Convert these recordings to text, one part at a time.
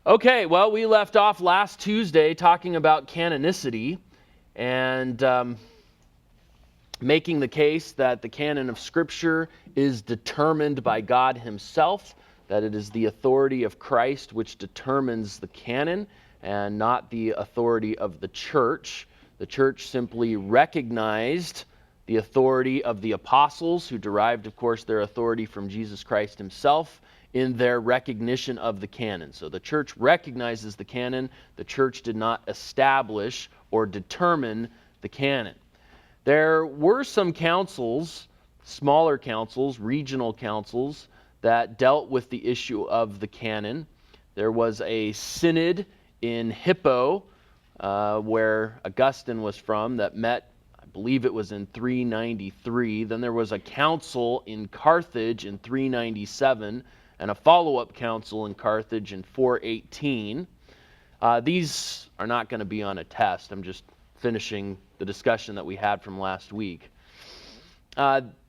Okay, well, we left off last Tuesday talking about canonicity and making the case that the canon of Scripture is determined by God Himself, that it is the authority of Christ which determines the canon and not the authority of the church. The church simply recognized the authority of the apostles, who derived, of course, their authority from Jesus Christ Himself, in their recognition of the canon. So the church recognizes the canon. The church did not establish or determine the canon. There were some councils, smaller councils, regional councils, that dealt with the issue of the canon. There was a synod in Hippo, where Augustine was from, that met, I believe it was in 393. Then there was a council in Carthage in 397, and a follow-up council in Carthage in 418. These are not going to be on a test. I'm just finishing the discussion that we had from last week.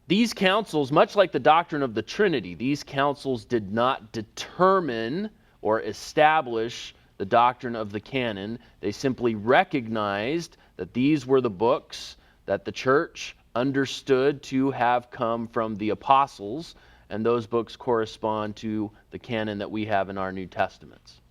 These councils, much like the doctrine of the Trinity, these councils did not determine or establish the doctrine of the canon. They simply recognized that these were the books that the church understood to have come from the apostles, and those books correspond to the canon that we have in our New Testaments.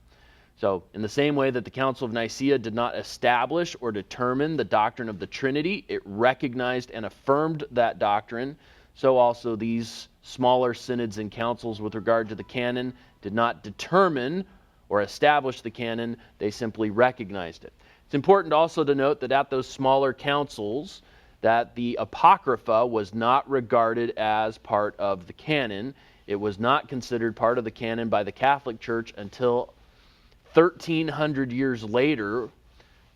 So, in the same way that the Council of Nicaea did not establish or determine the doctrine of the Trinity, it recognized and affirmed that doctrine, so also these smaller synods and councils with regard to the canon did not determine or establish the canon, they simply recognized it. It's important also to note that at those smaller councils, that the Apocrypha was not regarded as part of the canon. It was not considered part of the canon by the Catholic Church until 1,300 years later,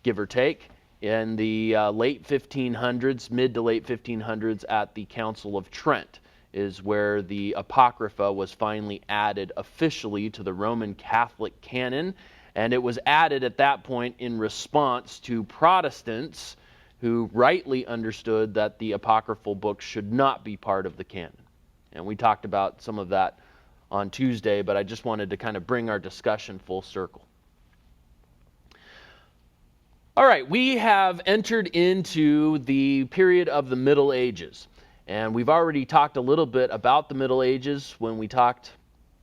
give or take, in the late 1500s, mid to late 1500s, at the Council of Trent, is where the Apocrypha was finally added officially to the Roman Catholic canon. And it was added at that point in response to Protestants who rightly understood that the apocryphal books should not be part of the canon. And we talked about some of that on Tuesday, but I just wanted to kind of bring our discussion full circle. All right, we have entered into the period of the Middle Ages. And we've already talked a little bit about the Middle Ages when we talked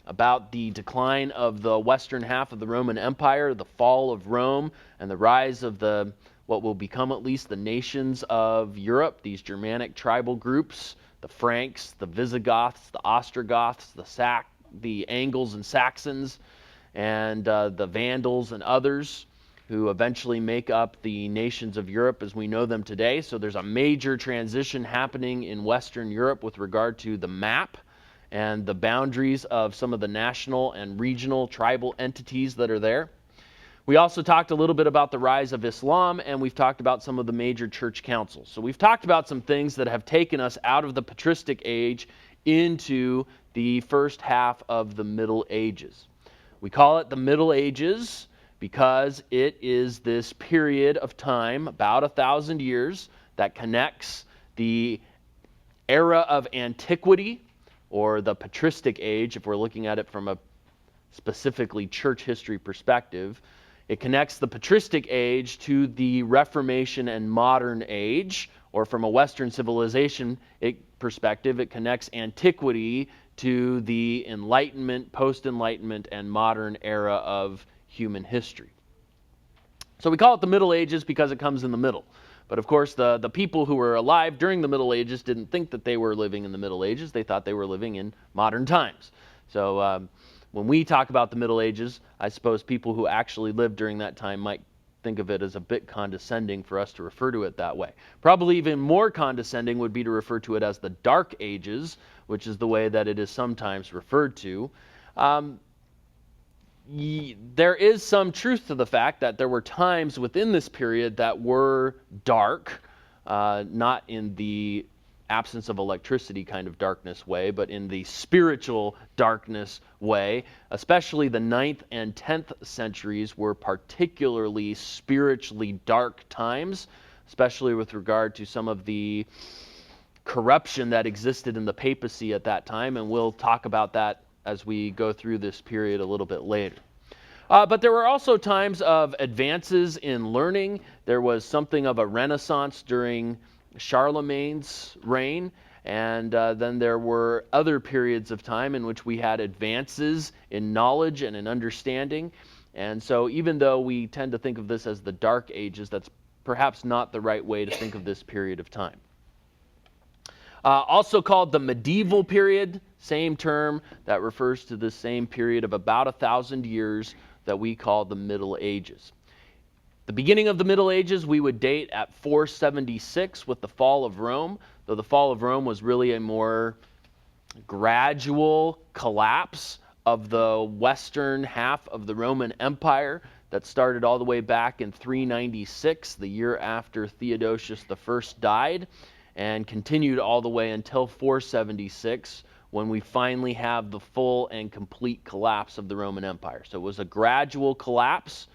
about the decline of the western half of the Roman Empire, the fall of Rome, and the rise of what will become at least the nations of Europe, these Germanic tribal groups, the Franks, the Visigoths, the Ostrogoths, the Angles and Saxons, and the Vandals and others, who eventually make up the nations of Europe as we know them today. So there's a major transition happening in Western Europe with regard to the map and the boundaries of some of the national and regional tribal entities that are there. We also talked a little bit about the rise of Islam, and we've talked about some of the major church councils. So we've talked about some things that have taken us out of the patristic age into the first half of the Middle Ages. We call it the Middle Ages because it is this period of time, about 1,000 years, that connects the era of antiquity, or the patristic age, if we're looking at it from a specifically church history perspective. It connects the patristic age to the Reformation and modern age, or from a Western civilization perspective, it connects antiquity to the Enlightenment, post-Enlightenment, and modern era of human history. So we call it the Middle Ages because it comes in the middle. But of course, the people who were alive during the Middle Ages didn't think that they were living in the Middle Ages. They thought they were living in modern times. So when we talk about the Middle Ages, I suppose people who actually lived during that time might think of it as a bit condescending for us to refer to it that way. Probably even more condescending would be to refer to it as the Dark Ages, which is the way that it is sometimes referred to. There is some truth to the fact that there were times within this period that were dark, not in the absence of electricity kind of darkness way, but in the spiritual darkness way. Especially the 9th and 10th centuries were particularly spiritually dark times, especially with regard to some of the corruption that existed in the papacy at that time, and we'll talk about that as we go through this period a little bit later. But there were also times of advances in learning. There was something of a renaissance during Charlemagne's reign, and then there were other periods of time in which we had advances in knowledge and in understanding. And so even though we tend to think of this as the Dark Ages, that's perhaps not the right way to think of this period of time. Also called the medieval period, same term that refers to the same period of about 1,000 years that we call the Middle Ages. The beginning of the Middle Ages we would date at 476 with the fall of Rome, though the fall of Rome was really a more gradual collapse of the western half of the Roman Empire that started all the way back in 396, the year after Theodosius I died, and continued all the way until 476, when we finally have the full and complete collapse of the Roman Empire. So it was a gradual collapse,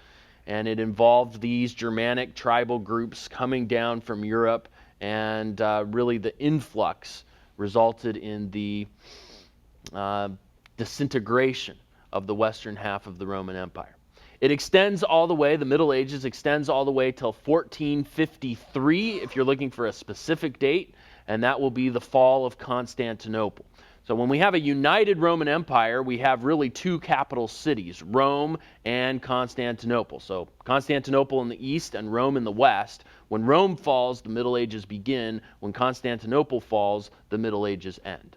and it involved these Germanic tribal groups coming down from Europe, and really the influx resulted in the disintegration of the western half of the Roman Empire. It extends all the way, the Middle Ages extends all the way till 1453, if you're looking for a specific date, and that will be the fall of Constantinople. So when we have a united Roman Empire, we have really two capital cities, Rome and Constantinople. So Constantinople in the east and Rome in the west. When Rome falls, the Middle Ages begin. When Constantinople falls, the Middle Ages end.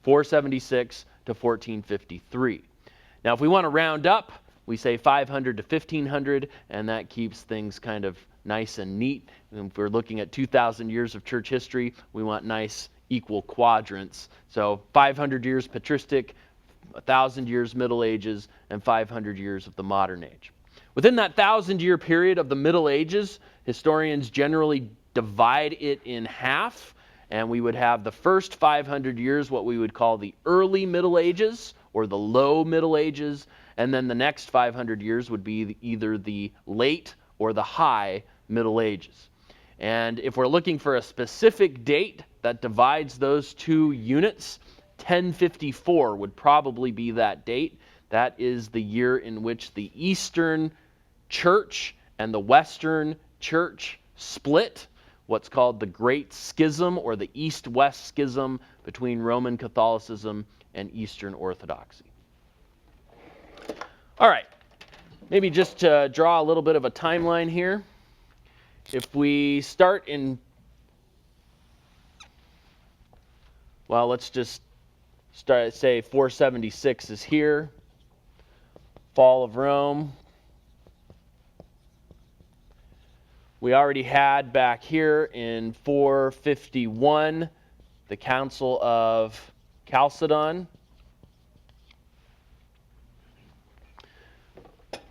476 to 1453. Now if we want to round up, we say 500 to 1500, and that keeps things kind of nice and neat. And if we're looking at 2,000 years of church history, we want nice equal quadrants. So 500 years patristic, 1,000 years Middle Ages, and 500 years of the modern age. Within that 1,000-year period of the Middle Ages, historians generally divide it in half, and we would have the first 500 years what we would call the early Middle Ages or the low Middle Ages, and then the next 500 years would be either the late or the high Middle Ages. And if we're looking for a specific date that divides those two units, 1054 would probably be that date. That is the year in which the Eastern Church and the Western Church split, what's called the Great Schism or the East-West Schism between Roman Catholicism and Eastern Orthodoxy. All right, maybe just to draw a little bit of a timeline here. If we start in, well, let's just start, say 476 is here, fall of Rome. We already had back here in 451 the Council of Chalcedon.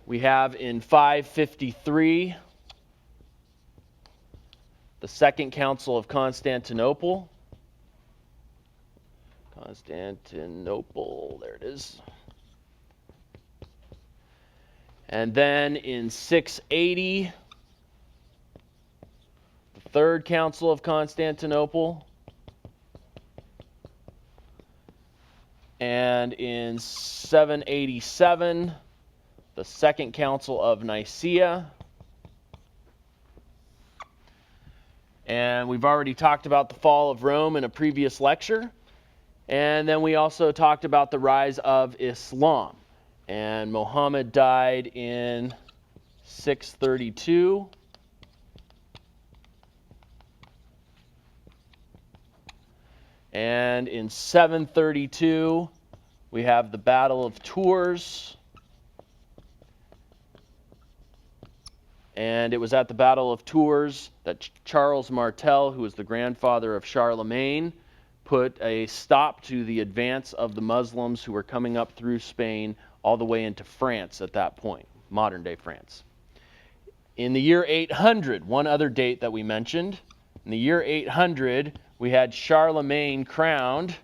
We have in 553 the Second Council of Constantinople. Constantinople, there it is. And then in 680, the Third Council of Constantinople. And in 787, the Second Council of Nicaea. And we've already talked about the fall of Rome in a previous lecture. And then we also talked about the rise of Islam. And Muhammad died in 632. And in 732, we have the Battle of Tours. And it was at the Battle of Tours that Charles Martel, who was the grandfather of Charlemagne, put a stop to the advance of the Muslims who were coming up through Spain all the way into France at that point, modern-day France. In the year 800, one other date that we mentioned, in the year 800, we had Charlemagne crowned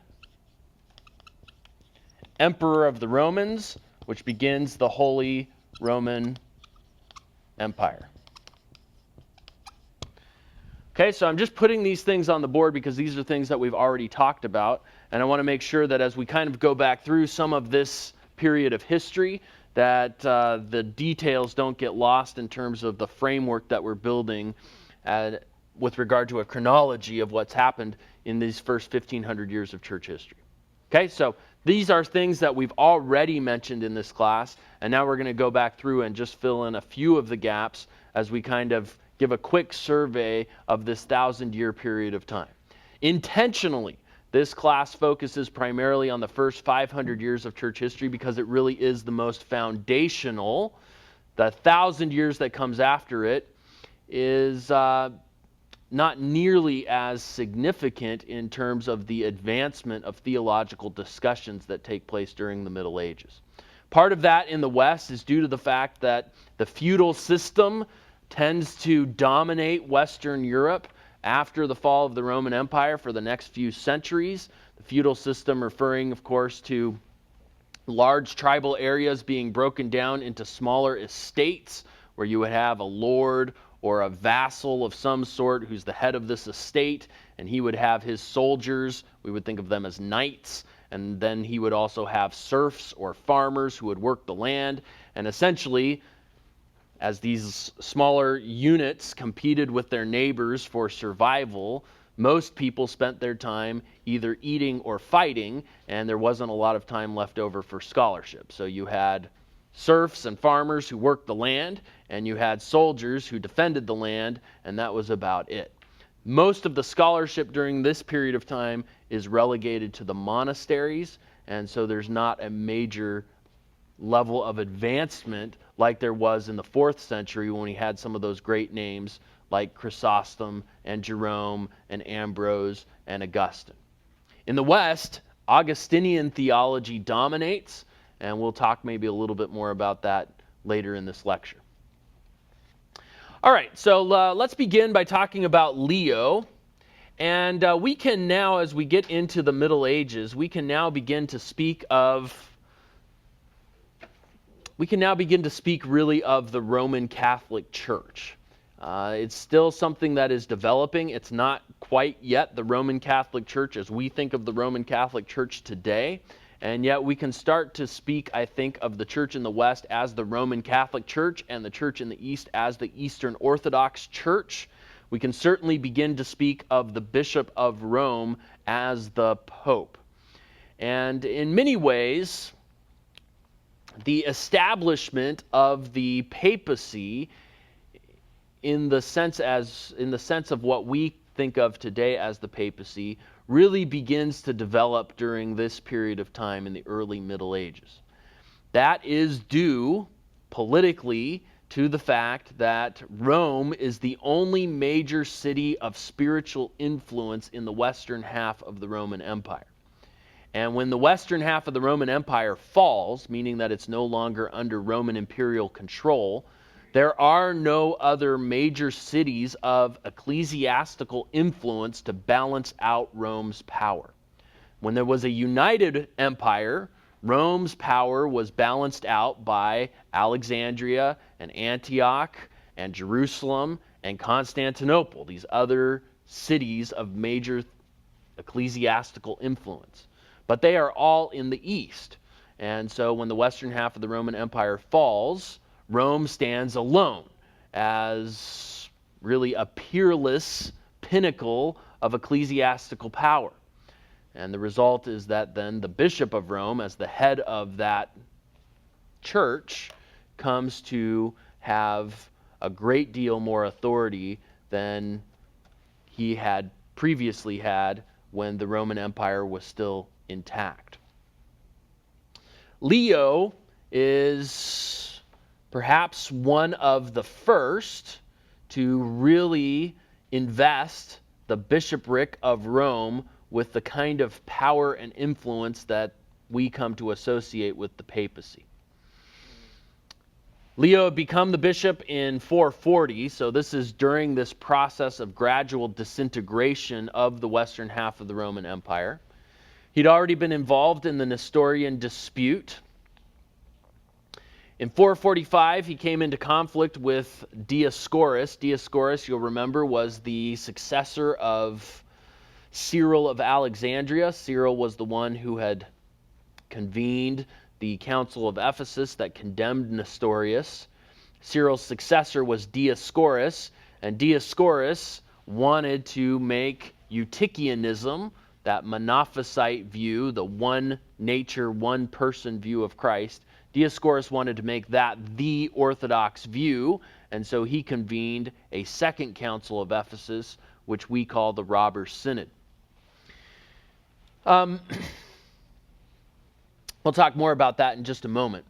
Emperor of the Romans, which begins the Holy Roman Empire. Okay, so I'm just putting these things on the board because these are things that we've already talked about, and I want to make sure that as we kind of go back through some of this period of history, that the details don't get lost in terms of the framework that we're building with regard to a chronology of what's happened in these first 1,500 years of church history. Okay, so these are things that we've already mentioned in this class, and now we're going to go back through and just fill in a few of the gaps as we kind of give a quick survey of this 1,000-year period of time. Intentionally, this class focuses primarily on the first 500 years of church history because it really is the most foundational. The 1,000 years that comes after it is not nearly as significant in terms of the advancement of theological discussions that take place during the Middle Ages. Part of that in the West is due to the fact that the feudal system tends to dominate Western Europe after the fall of the Roman Empire for the next few centuries. The feudal system referring, of course, to large tribal areas being broken down into smaller estates where you would have a lord or a vassal of some sort who's the head of this estate, and he would have his soldiers. We would think of them as knights, and then he would also have serfs or farmers who would work the land. And essentially, as these smaller units competed with their neighbors for survival, most people spent their time either eating or fighting, and there wasn't a lot of time left over for scholarship. So you had serfs and farmers who worked the land, and you had soldiers who defended the land, and that was about it. Most of the scholarship during this period of time is relegated to the monasteries, and so there's not a major level of advancement like there was in the 4th century when we had some of those great names like Chrysostom and Jerome and Ambrose and Augustine. In the West, Augustinian theology dominates, and we'll talk maybe a little bit more about that later in this lecture. All right, so let's begin by talking about Leo. And we can now, as we get into the Middle Ages, we can now begin to speak really of the Roman Catholic Church. It's still something that is developing. It's not quite yet the Roman Catholic Church as we think of the Roman Catholic Church today. And yet we can start to speak, I think, of the church in the West as the Roman Catholic Church and the church in the East as the Eastern Orthodox Church. We can certainly begin to speak of the Bishop of Rome as the Pope. And in many ways, the establishment of the papacy in the sense of what we think of today as the papacy really begins to develop during this period of time in the early Middle Ages. That is due politically to the fact that Rome is the only major city of spiritual influence in the western half of the Roman Empire. And when the western half of the Roman Empire falls, meaning that it's no longer under Roman imperial control, there are no other major cities of ecclesiastical influence to balance out Rome's power. When there was a united empire, Rome's power was balanced out by Alexandria and Antioch and Jerusalem and Constantinople, these other cities of major ecclesiastical influence. But they are all in the east. And so when the western half of the Roman Empire falls, Rome stands alone as really a peerless pinnacle of ecclesiastical power. And the result is that then the Bishop of Rome, as the head of that church, comes to have a great deal more authority than he had previously had when the Roman Empire was still intact. Leo is perhaps one of the first to really invest the bishopric of Rome with the kind of power and influence that we come to associate with the papacy. Leo had become the bishop in 440, so this is during this process of gradual disintegration of the western half of the Roman Empire. He'd already been involved in the Nestorian dispute. In 445, he came into conflict with Dioscorus. Dioscorus, you'll remember, was the successor of Cyril of Alexandria. Cyril was the one who had convened the Council of Ephesus that condemned Nestorius. Cyril's successor was Dioscorus, and Dioscorus wanted to make Eutychianism, that Monophysite view, the one nature, one person view of Christ, Dioscorus wanted to make that the orthodox view, and so he convened a second council of Ephesus, which we call the Robber Synod. We'll talk more about that in just a moment.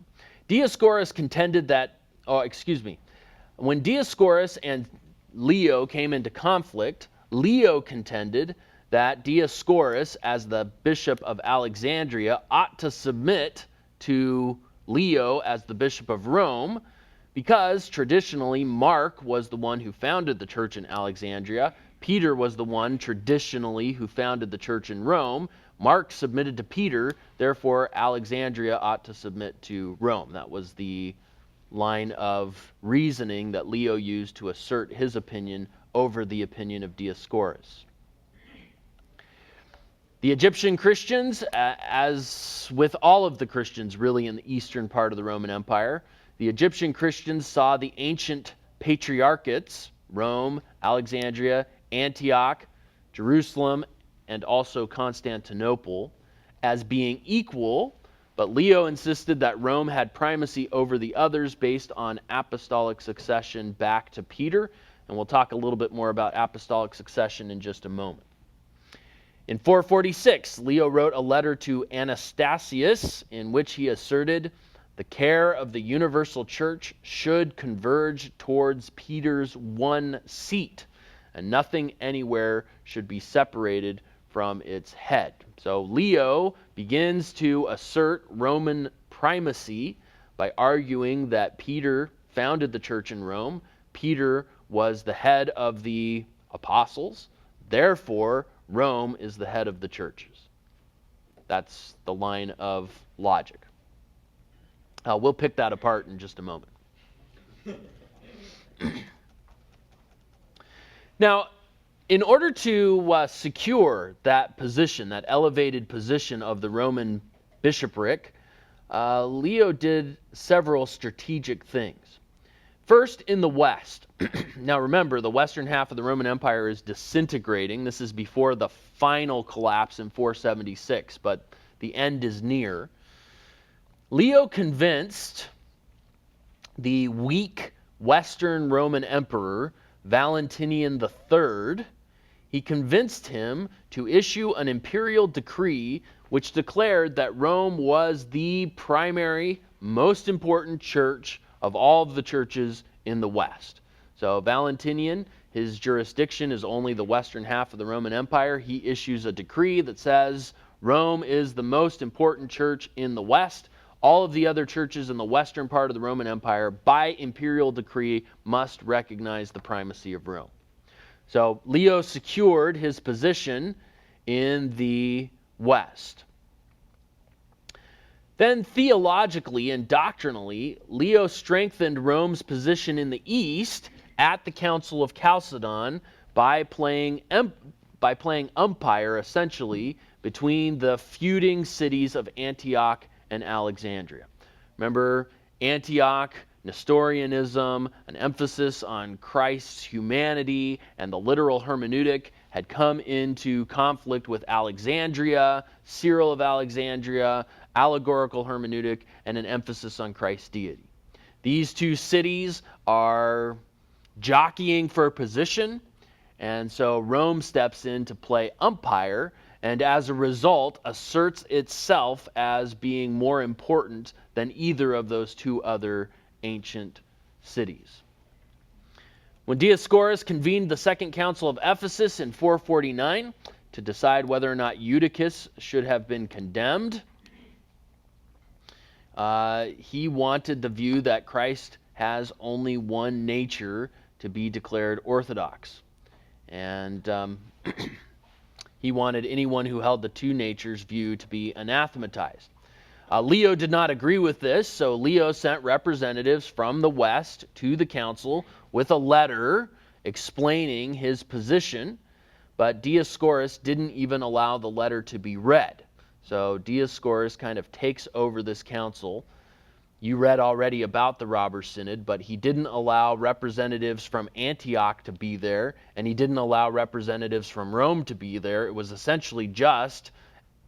Dioscorus contended that, when Dioscorus and Leo came into conflict, Leo contended that Dioscorus, as the bishop of Alexandria, ought to submit to Leo as the bishop of Rome, because traditionally Mark was the one who founded the church in Alexandria. Peter was the one traditionally who founded the church in Rome. Mark submitted to Peter, therefore Alexandria ought to submit to Rome. That was the line of reasoning that Leo used to assert his opinion over the opinion of Dioscorus. The Egyptian Christians, as with all of the Christians really in the eastern part of the Roman Empire, the Egyptian Christians saw the ancient patriarchates, Rome, Alexandria, Antioch, Jerusalem, and also Constantinople, as being equal, but Leo insisted that Rome had primacy over the others based on apostolic succession back to Peter, and we'll talk a little bit more about apostolic succession in just a moment. In 446, Leo wrote a letter to Anastasius in which he asserted the care of the universal church should converge towards Peter's one seat, and nothing anywhere should be separated from its head. So Leo begins to assert Roman primacy by arguing that Peter founded the church in Rome. Peter was the head of the apostles. Therefore, Rome is the head of the churches. That's the line of logic. We'll pick that apart in just a moment. Now, in order to secure that position, that elevated position of the Roman bishopric, Leo did several strategic things. First, in the West. Now remember, the western half of the Roman Empire is disintegrating. This is before the final collapse in 476, but the end is near. Leo convinced the weak Western Roman Emperor, Valentinian III, he convinced him to issue an imperial decree which declared that Rome was the primary, most important church of all of the churches in the West. So Valentinian, his jurisdiction is only the western half of the Roman Empire. He issues a decree that says Rome is the most important church in the West. All of the other churches in the western part of the Roman Empire, by imperial decree, must recognize the primacy of Rome. So Leo secured his position in the West. Then theologically and doctrinally, Leo strengthened Rome's position in the East at the Council of Chalcedon by playing umpire, essentially, between the feuding cities of Antioch and Alexandria. Remember, Antioch, Nestorianism, an emphasis on Christ's humanity and the literal hermeneutic had come into conflict with Alexandria, Cyril of Alexandria, allegorical hermeneutic, and an emphasis on Christ's deity. These two cities are jockeying for position, and so Rome steps in to play umpire, and as a result asserts itself as being more important than either of those two other ancient cities. When Dioscorus convened the Second Council of Ephesus in 449 to decide whether or not Eutychus should have been condemned, he wanted the view that Christ has only one nature to be declared orthodox. And he wanted anyone who held the two natures view to be anathematized. Leo did not agree with this, so Leo sent representatives from the West to the council with a letter explaining his position, but Dioscorus didn't even allow the letter to be read. So Dioscorus kind of takes over this council. You read already about the robber synod, but he didn't allow representatives from Antioch to be there, and he didn't allow representatives from Rome to be there. It was essentially just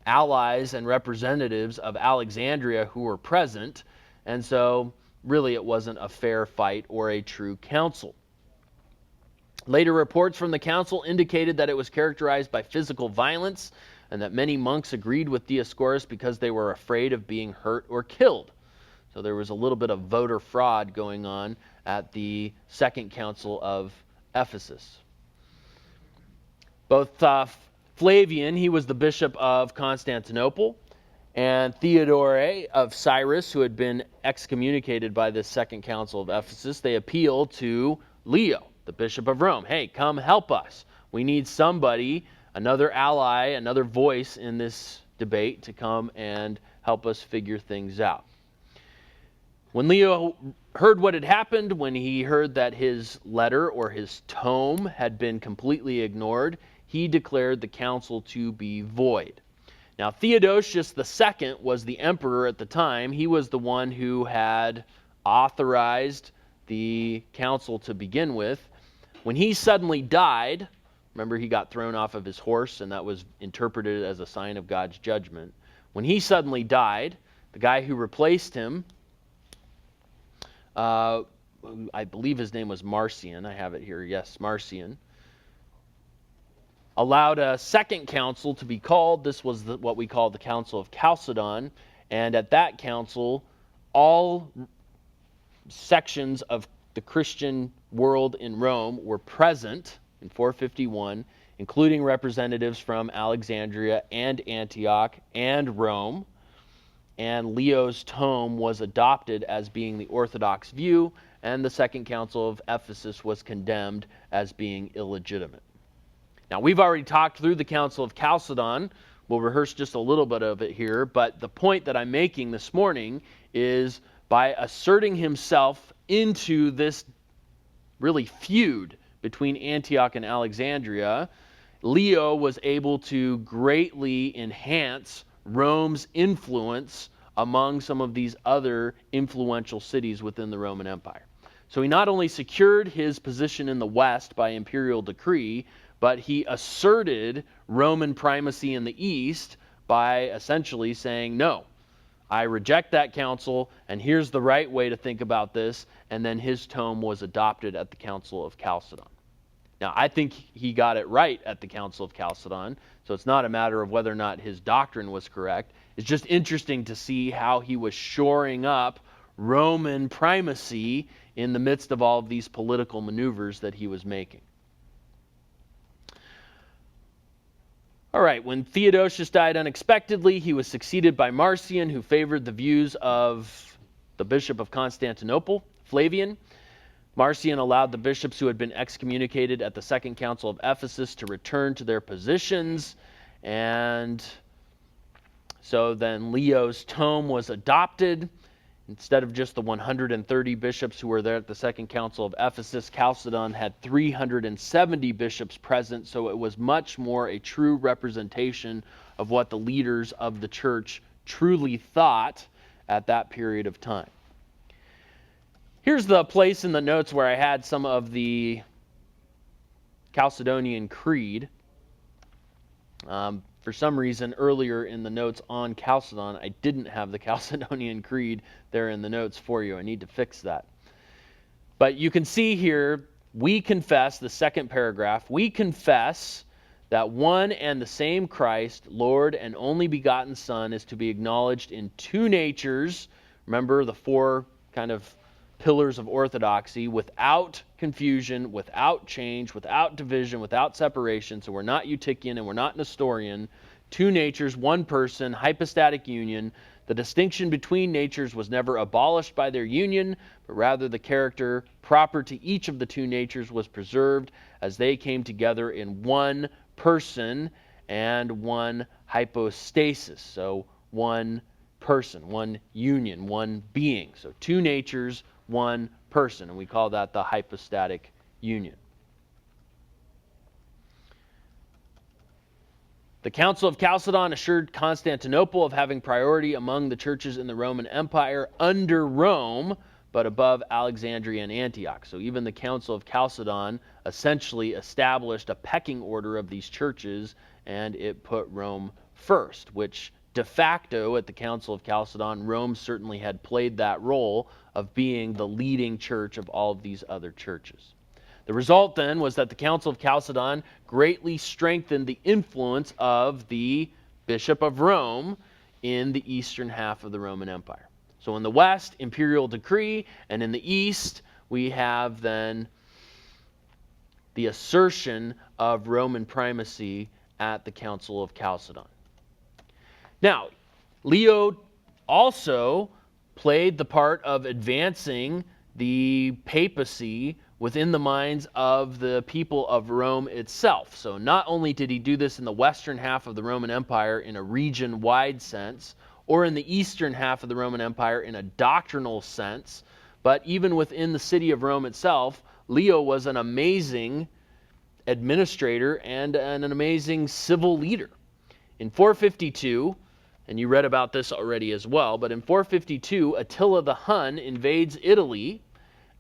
allies and representatives of Alexandria who were present, and so really it wasn't a fair fight or a true council. Later reports from the council indicated that it was characterized by physical violence and that many monks agreed with Dioscorus because they were afraid of being hurt or killed. So there was a little bit of voter fraud going on at the Second Council of Ephesus. Both Flavian, he was the bishop of Constantinople, and Theodore of Cyrus, who had been excommunicated by the Second Council of Ephesus, they appealed to Leo, the bishop of Rome. Hey, come help us. We need somebody, another ally, another voice in this debate to come and help us figure things out. When Leo heard what had happened, when he heard that his letter or his tome had been completely ignored, he declared the council to be void. Now, Theodosius II was the emperor at the time. He was the one who had authorized the council to begin with. When he suddenly died, remember he got thrown off of his horse, and that was interpreted as a sign of God's judgment. When he suddenly died, the guy who replaced him, I believe his name was Marcion. I have it here. Yes, Marcion. Allowed a second council to be called. This was what we call the Council of Chalcedon. And at that council, all sections of the Christian world in Rome were present in 451, including representatives from Alexandria and Antioch and Rome. And Leo's tome was adopted as being the Orthodox view, and the Second Council of Ephesus was condemned as being illegitimate. Now, we've already talked through the Council of Chalcedon. We'll rehearse just a little bit of it here, but the point that I'm making this morning is by asserting himself into this really feud between Antioch and Alexandria, Leo was able to greatly enhance Rome's influence among some of these other influential cities within the Roman Empire. So he not only secured his position in the West by imperial decree, but he asserted Roman primacy in the East by essentially saying, no, I reject that council, and here's the right way to think about this, and then his tome was adopted at the Council of Chalcedon. Now, I think he got it right at the Council of Chalcedon, so it's not a matter of whether or not his doctrine was correct. It's just interesting to see how he was shoring up Roman primacy in the midst of all of these political maneuvers that he was making. All right, when Theodosius died unexpectedly, he was succeeded by Marcion, who favored the views of the Bishop of Constantinople, Flavian. Marcion allowed the bishops who had been excommunicated at the Second Council of Ephesus to return to their positions, and so then Leo's tome was adopted. Instead of just the 130 bishops who were there at the Second Council of Ephesus, Chalcedon had 370 bishops present, so it was much more a true representation of what the leaders of the church truly thought at that period of time. Here's the place in the notes where I had some of the Chalcedonian Creed. For some reason, earlier in the notes on Chalcedon, I didn't have the Chalcedonian Creed there in the notes for you. I need to fix that. But you can see here, we confess, the second paragraph, we confess that one and the same Christ, Lord and only begotten Son, is to be acknowledged in two natures. Remember the four kind of pillars of orthodoxy, without confusion, without change, without division, without separation. So we're not Eutychian and we're not Nestorian. Two natures, one person, hypostatic union. The distinction between natures was never abolished by their union, but rather the character proper to each of the two natures was preserved as they came together in one person and one hypostasis. So one person, one union, one being. So two natures, one person, and we call that the hypostatic union. The Council of Chalcedon assured Constantinople of having priority among the churches in the Roman Empire under Rome, but above Alexandria and Antioch. So even the Council of Chalcedon essentially established a pecking order of these churches, and it put Rome first, which de facto at the Council of Chalcedon, Rome certainly had played that role of being the leading church of all of these other churches. The result then was that the Council of Chalcedon greatly strengthened the influence of the Bishop of Rome in the eastern half of the Roman Empire. So in the west, imperial decree, and in the east, we have then the assertion of Roman primacy at the Council of Chalcedon. Now, Leo also played the part of advancing the papacy within the minds of the people of Rome itself. So not only did he do this in the western half of the Roman Empire in a region-wide sense, or in the eastern half of the Roman Empire in a doctrinal sense, but even within the city of Rome itself, Leo was an amazing administrator and an amazing civil leader. In 452, and you read about this already as well, but in 452, Attila the Hun invades Italy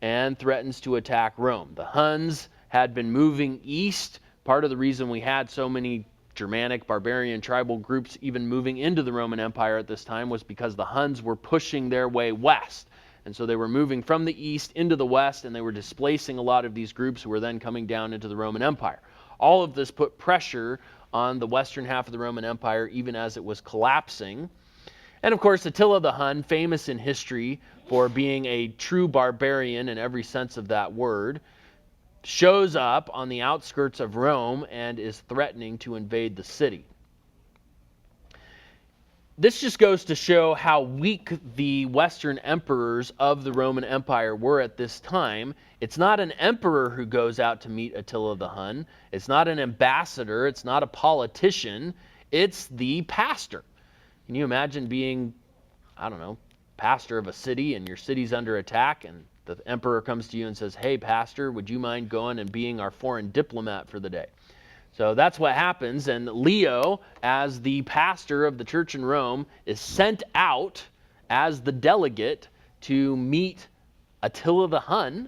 and threatens to attack Rome. The Huns had been moving east. Part of the reason we had so many Germanic, barbarian, tribal groups even moving into the Roman Empire at this time was because the Huns were pushing their way west. And so they were moving from the east into the west, and they were displacing a lot of these groups who were then coming down into the Roman Empire. All of this put pressure on the western half of the Roman Empire even as it was collapsing. And of course, Attila the Hun, famous in history for being a true barbarian in every sense of that word, shows up on the outskirts of Rome and is threatening to invade the city. This just goes to show how weak the Western emperors of the Roman Empire were at this time. It's not an emperor who goes out to meet Attila the Hun. It's not an ambassador. It's not a politician. It's the pastor. Can you imagine being, I don't know, pastor of a city and your city's under attack and the emperor comes to you and says, "Hey, pastor, would you mind going and being our foreign diplomat for the day?" So that's what happens, and Leo, as the pastor of the church in Rome, is sent out as the delegate to meet Attila the Hun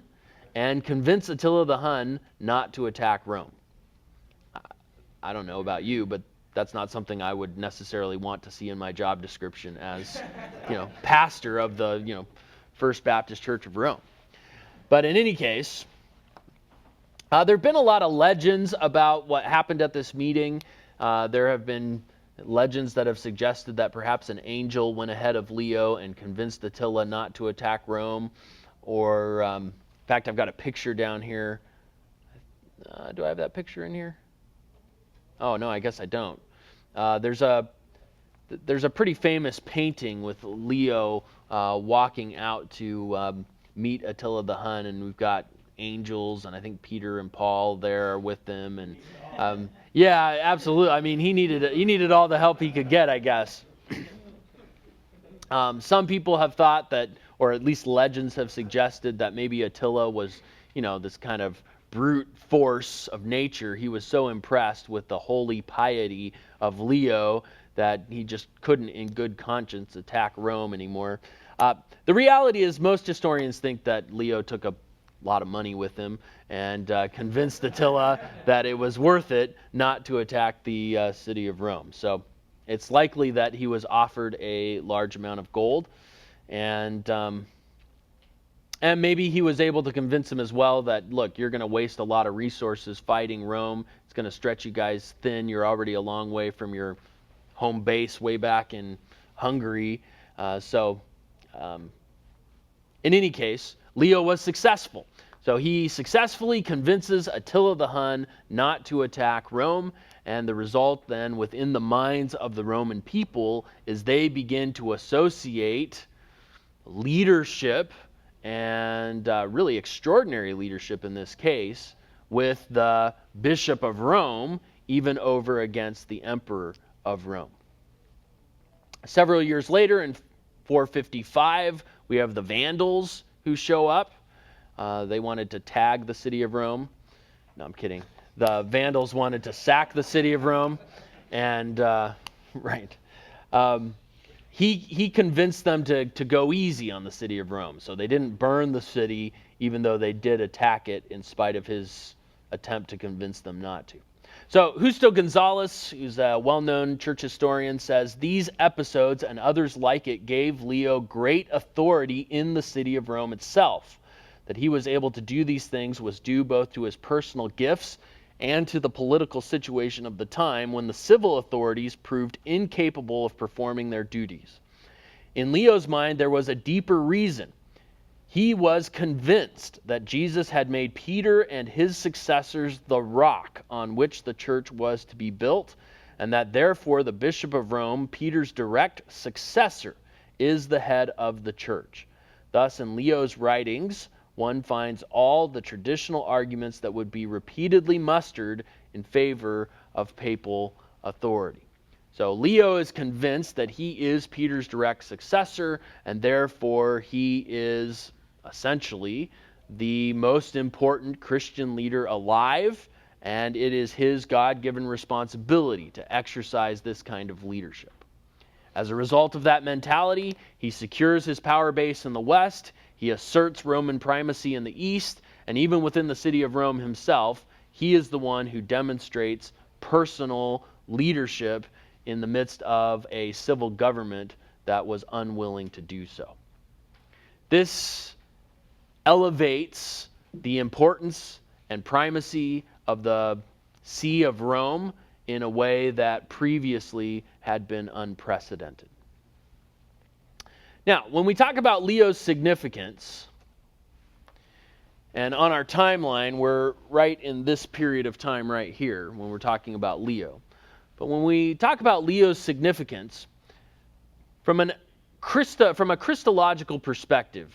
and convince Attila the Hun not to attack Rome. I don't know about you, but that's not something I would necessarily want to see in my job description as, pastor of the, First Baptist Church of Rome. But in any case, there have been a lot of legends about what happened at this meeting. There have been legends that have suggested that perhaps an angel went ahead of Leo and convinced Attila not to attack Rome. Or, in fact, I've got a picture down here. Do I have that picture in here? Oh, no, I guess I don't. There's a pretty famous painting with Leo walking out to meet Attila the Hun, and we've got angels, and I think Peter and Paul there with them, and yeah, absolutely. I mean, he needed all the help he could get, I guess. Some people have thought that, or at least legends have suggested that maybe Attila was, this kind of brute force of nature. He was so impressed with the holy piety of Leo that he just couldn't, in good conscience, attack Rome anymore. The reality is, most historians think that Leo took a lot of money with him and convinced Attila that it was worth it not to attack the city of Rome. So it's likely that he was offered a large amount of gold, and maybe he was able to convince him as well that, look, you're going to waste a lot of resources fighting Rome. It's going to stretch you guys thin. You're already a long way from your home base way back in Hungary. In any case, Leo was successful. So he successfully convinces Attila the Hun not to attack Rome, and the result then within the minds of the Roman people is they begin to associate leadership, and really extraordinary leadership in this case, with the Bishop of Rome, even over against the Emperor of Rome. Several years later, in 455, we have the Vandals who show up. They wanted to tag the city of Rome. No, I'm kidding. The Vandals wanted to sack the city of Rome. And, right. He convinced them to go easy on the city of Rome. So they didn't burn the city, even though they did attack it in spite of his attempt to convince them not to. So Justo Gonzalez, who's a well-known church historian, says these episodes and others like it gave Leo great authority in the city of Rome itself. That he was able to do these things was due both to his personal gifts and to the political situation of the time when the civil authorities proved incapable of performing their duties. In Leo's mind, there was a deeper reason. He was convinced that Jesus had made Peter and his successors the rock on which the church was to be built, and that therefore the Bishop of Rome, Peter's direct successor, is the head of the church. Thus, in Leo's writings, one finds all the traditional arguments that would be repeatedly mustered in favor of papal authority. So Leo is convinced that he is Peter's direct successor, and therefore he is essentially the most important Christian leader alive, and it is his God-given responsibility to exercise this kind of leadership. As a result of that mentality, he secures his power base in the West, he asserts Roman primacy in the East, and even within the city of Rome himself, he is the one who demonstrates personal leadership in the midst of a civil government that was unwilling to do so. This elevates the importance and primacy of the See of Rome in a way that previously had been unprecedented. Now, when we talk about Leo's significance, and on our timeline, we're right in this period of time right here when we're talking about Leo. But when we talk about Leo's significance, from a Christological perspective,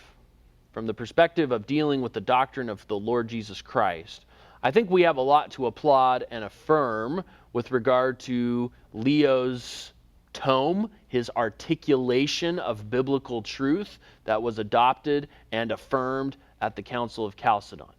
from the perspective of dealing with the doctrine of the Lord Jesus Christ, I think we have a lot to applaud and affirm with regard to Leo's tome, his articulation of biblical truth that was adopted and affirmed at the Council of Chalcedon.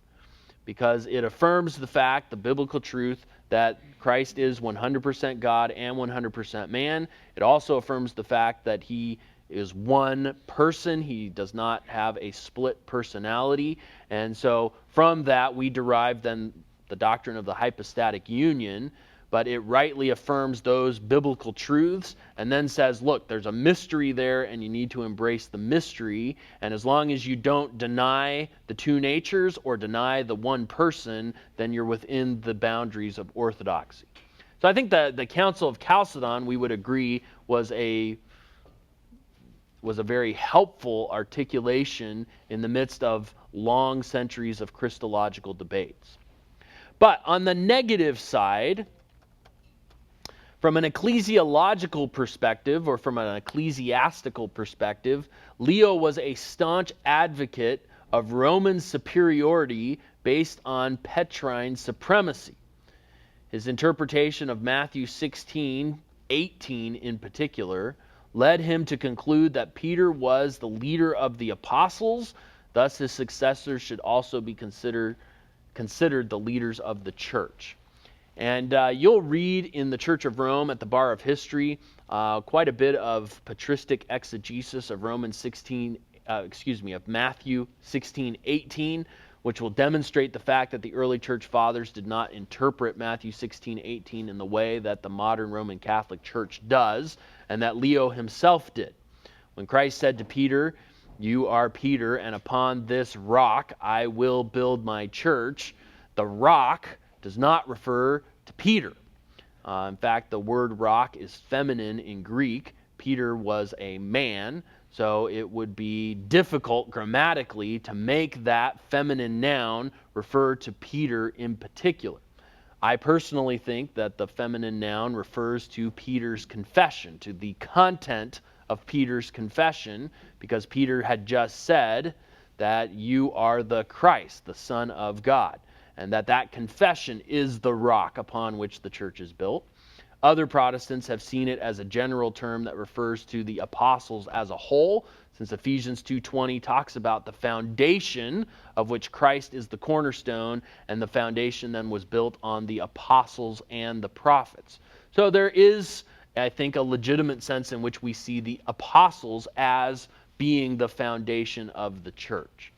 Because it affirms the fact, the biblical truth, that Christ is 100% God and 100% man. It also affirms the fact that he is one person. He does not have a split personality. And so from that we derive then the doctrine of the hypostatic union, but it rightly affirms those biblical truths and then says, look, there's a mystery there and you need to embrace the mystery. And as long as you don't deny the two natures or deny the one person, then you're within the boundaries of orthodoxy. So I think that the Council of Chalcedon, we would agree, was a very helpful articulation in the midst of long centuries of Christological debates. But on the negative side, from an ecclesiological perspective or from an ecclesiastical perspective, Leo was a staunch advocate of Roman superiority based on Petrine supremacy. His interpretation of Matthew 16:18 in particular led him to conclude that Peter was the leader of the apostles, thus his successors should also be considered the leaders of the church. And you'll read in the Church of Rome at the bar of history quite a bit of patristic exegesis of of Matthew 16:18, which will demonstrate the fact that the early church fathers did not interpret Matthew 16:18 in the way that the modern Roman Catholic Church does, and that Leo himself did. When Christ said to Peter, "You are Peter, and upon this rock I will build my church," the rock does not refer to Peter. In fact, the word rock is feminine in Greek. Peter was a man, so it would be difficult grammatically to make that feminine noun refer to Peter in particular. I personally think that the feminine noun refers to Peter's confession, to the content of Peter's confession, because Peter had just said that you are the Christ, the Son of God, and that confession is the rock upon which the church is built. Other Protestants have seen it as a general term that refers to the apostles as a whole, since Ephesians 2:20 talks about the foundation of which Christ is the cornerstone, and the foundation then was built on the apostles and the prophets. So there is, I think, a legitimate sense in which we see the apostles as being the foundation of the church.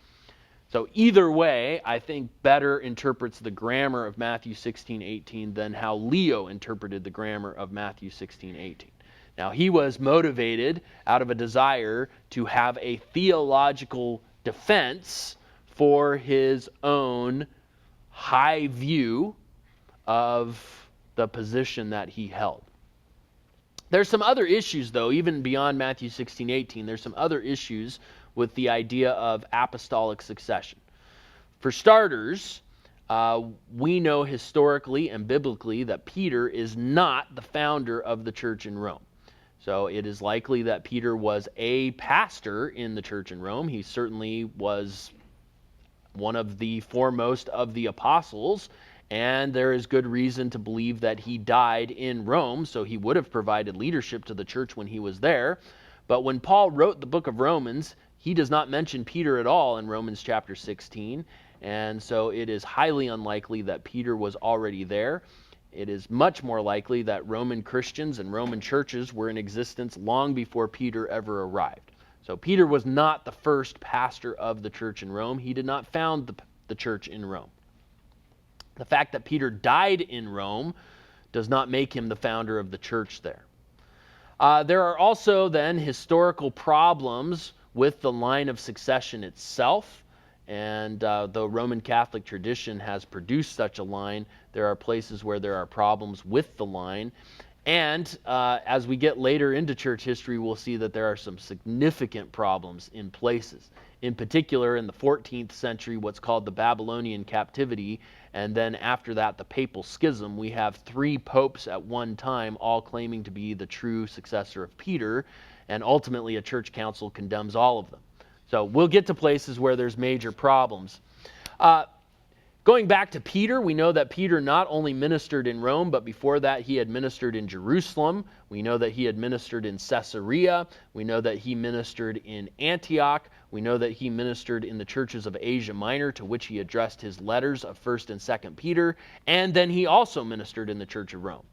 So either way, I think better interprets the grammar of Matthew 16:18 than how Leo interpreted the grammar of Matthew 16:18. Now, he was motivated out of a desire to have a theological defense for his own high view of the position that he held. There's some other issues, though, even beyond Matthew 16:18. There's some other issues with the idea of apostolic succession. For starters, we know historically and biblically that Peter is not the founder of the church in Rome. So it is likely that Peter was a pastor in the church in Rome. He certainly was one of the foremost of the apostles, and there is good reason to believe that he died in Rome, so he would have provided leadership to the church when he was there. But when Paul wrote the book of Romans, he does not mention Peter at all in Romans chapter 16, and so it is highly unlikely that Peter was already there. It is much more likely that Roman Christians and Roman churches were in existence long before Peter ever arrived. So Peter was not the first pastor of the church in Rome. He did not found the church in Rome. The fact that Peter died in Rome does not make him the founder of the church there. There are also then historical problems with the line of succession itself, and the Roman Catholic tradition has produced such a line. There are places where there are problems with the line, and as we get later into church history, we'll see that there are some significant problems in places. In particular, in the 14th century, what's called the Babylonian captivity, and then after that, the papal schism, we have 3 popes at one time, all claiming to be the true successor of Peter, and ultimately a church council condemns all of them. So we'll get to places where there's major problems. Going back to Peter, we know that Peter not only ministered in Rome, but before that he had ministered in Jerusalem. We know that he had ministered in Caesarea. We know that he ministered in Antioch. We know that he ministered in the churches of Asia Minor, to which he addressed his letters of 1st and 2nd Peter. And then he also ministered in the Church of Rome.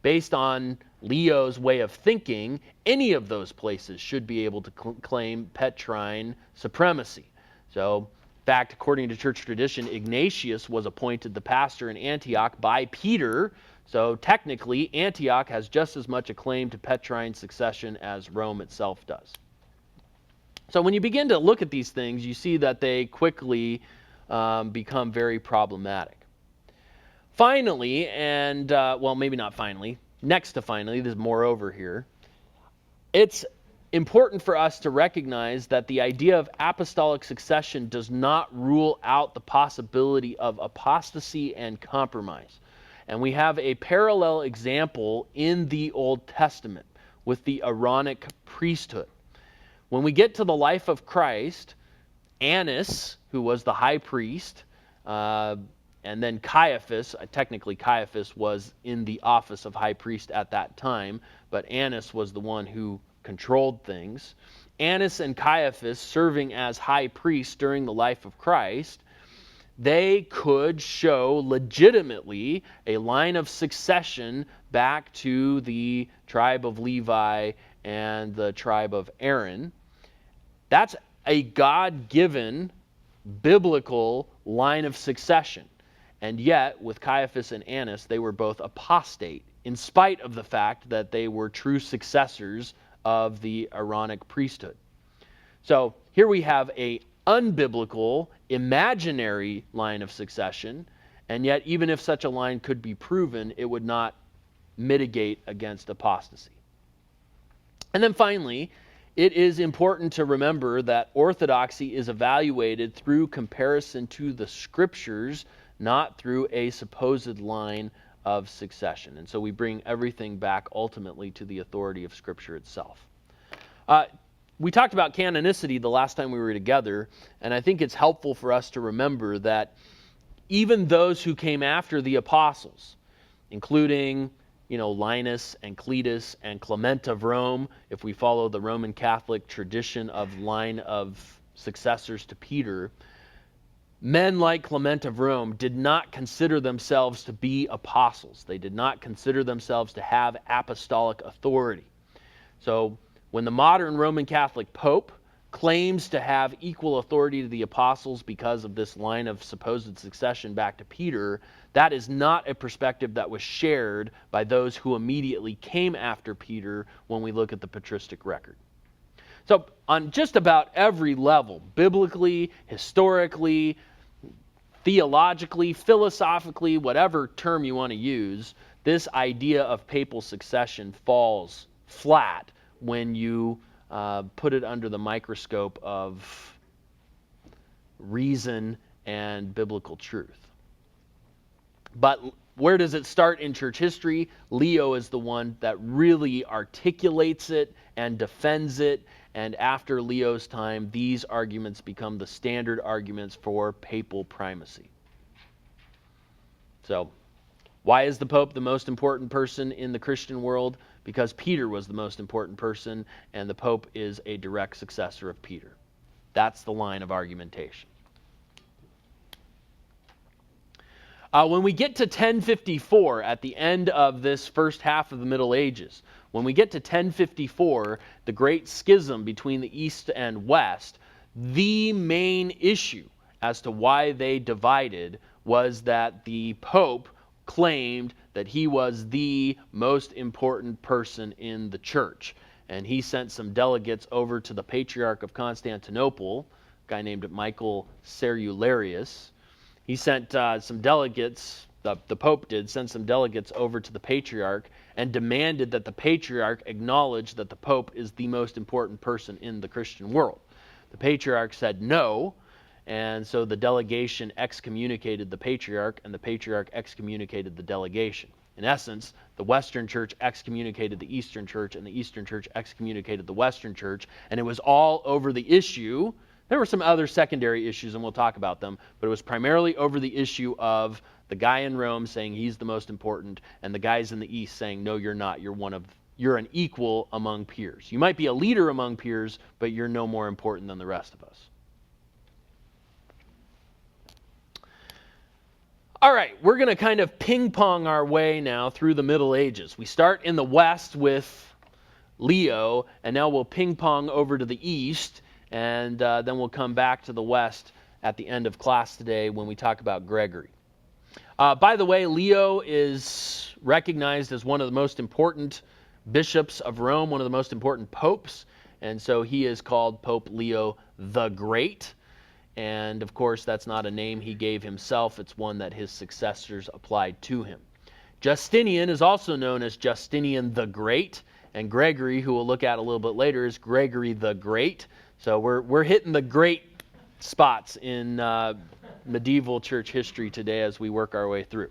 Based on Leo's way of thinking, any of those places should be able to claim Petrine supremacy. So, in fact, according to church tradition, Ignatius was appointed the pastor in Antioch by Peter. So technically, Antioch has just as much a claim to Petrine succession as Rome itself does. So when you begin to look at these things, you see that they quickly become very problematic. Finally, and well, maybe not finally, next to finally, there's moreover here, it's important for us to recognize that the idea of apostolic succession does not rule out the possibility of apostasy and compromise. And we have a parallel example in the Old Testament with the Aaronic priesthood. When we get to the life of Christ, Annas, who was the high priest, and then Caiaphas, technically Caiaphas was in the office of high priest at that time, but Annas was the one who controlled things. Annas and Caiaphas, serving as high priests during the life of Christ, they could show legitimately a line of succession back to the tribe of Levi and the tribe of Aaron. That's a God-given biblical line of succession. And yet, with Caiaphas and Annas, they were both apostate, in spite of the fact that they were true successors of the Aaronic priesthood. So here we have a unbiblical, imaginary line of succession, and yet even if such a line could be proven, it would not mitigate against apostasy. And then finally, it is important to remember that orthodoxy is evaluated through comparison to the scriptures, not through a supposed line of succession. And so we bring everything back ultimately to the authority of Scripture itself. We talked about canonicity the last time we were together, and I think it's helpful for us to remember that even those who came after the apostles, including Linus and Cletus and Clement of Rome, if we follow the Roman Catholic tradition of line of successors to Peter, men like Clement of Rome did not consider themselves to be apostles. They did not consider themselves to have apostolic authority. So when the modern Roman Catholic Pope claims to have equal authority to the apostles because of this line of supposed succession back to Peter, that is not a perspective that was shared by those who immediately came after Peter when we look at the patristic record. So on just about every level, biblically, historically, theologically, philosophically, whatever term you want to use, this idea of papal succession falls flat when you put it under the microscope of reason and biblical truth. But where does it start in church history? Leo is the one that really articulates it and defends it, and after Leo's time, these arguments become the standard arguments for papal primacy. So, why is the Pope the most important person in the Christian world? Because Peter was the most important person, and the Pope is a direct successor of Peter. That's the line of argumentation. When we get to 1054, at the end of this first half of the Middle Ages, when we get to 1054, the Great Schism between the East and West, the main issue as to why they divided was that the Pope claimed that he was the most important person in the church. And he sent some delegates over to the Patriarch of Constantinople, a guy named Michael Cerularius. He sent some delegates, the Pope did, send some delegates over to the Patriarch and demanded that the Patriarch acknowledge that the Pope is the most important person in the Christian world. The Patriarch said no, and so the delegation excommunicated the Patriarch, and the Patriarch excommunicated the delegation. In essence, the Western Church excommunicated the Eastern Church, and the Eastern Church excommunicated the Western Church, and it was all over the issue. There were some other secondary issues, and we'll talk about them, but it was primarily over the issue of the guy in Rome saying he's the most important, and the guys in the East saying, no, you're not. You're an equal among peers. You might be a leader among peers, but you're no more important than the rest of us. All right, we're going to kind of ping-pong our way now through the Middle Ages. We start in the West with Leo, and now we'll ping-pong over to the East, and then we'll come back to the West at the end of class today when we talk about Gregory. By the way, Leo is recognized as one of the most important bishops of Rome, one of the most important popes, and so he is called Pope Leo the Great. And of course, that's not a name he gave himself, it's one that his successors applied to him. Justinian is also known as Justinian the Great, and Gregory, who we'll look at a little bit later, is Gregory the Great. So we're hitting the great spots in medieval church history today as we work our way through.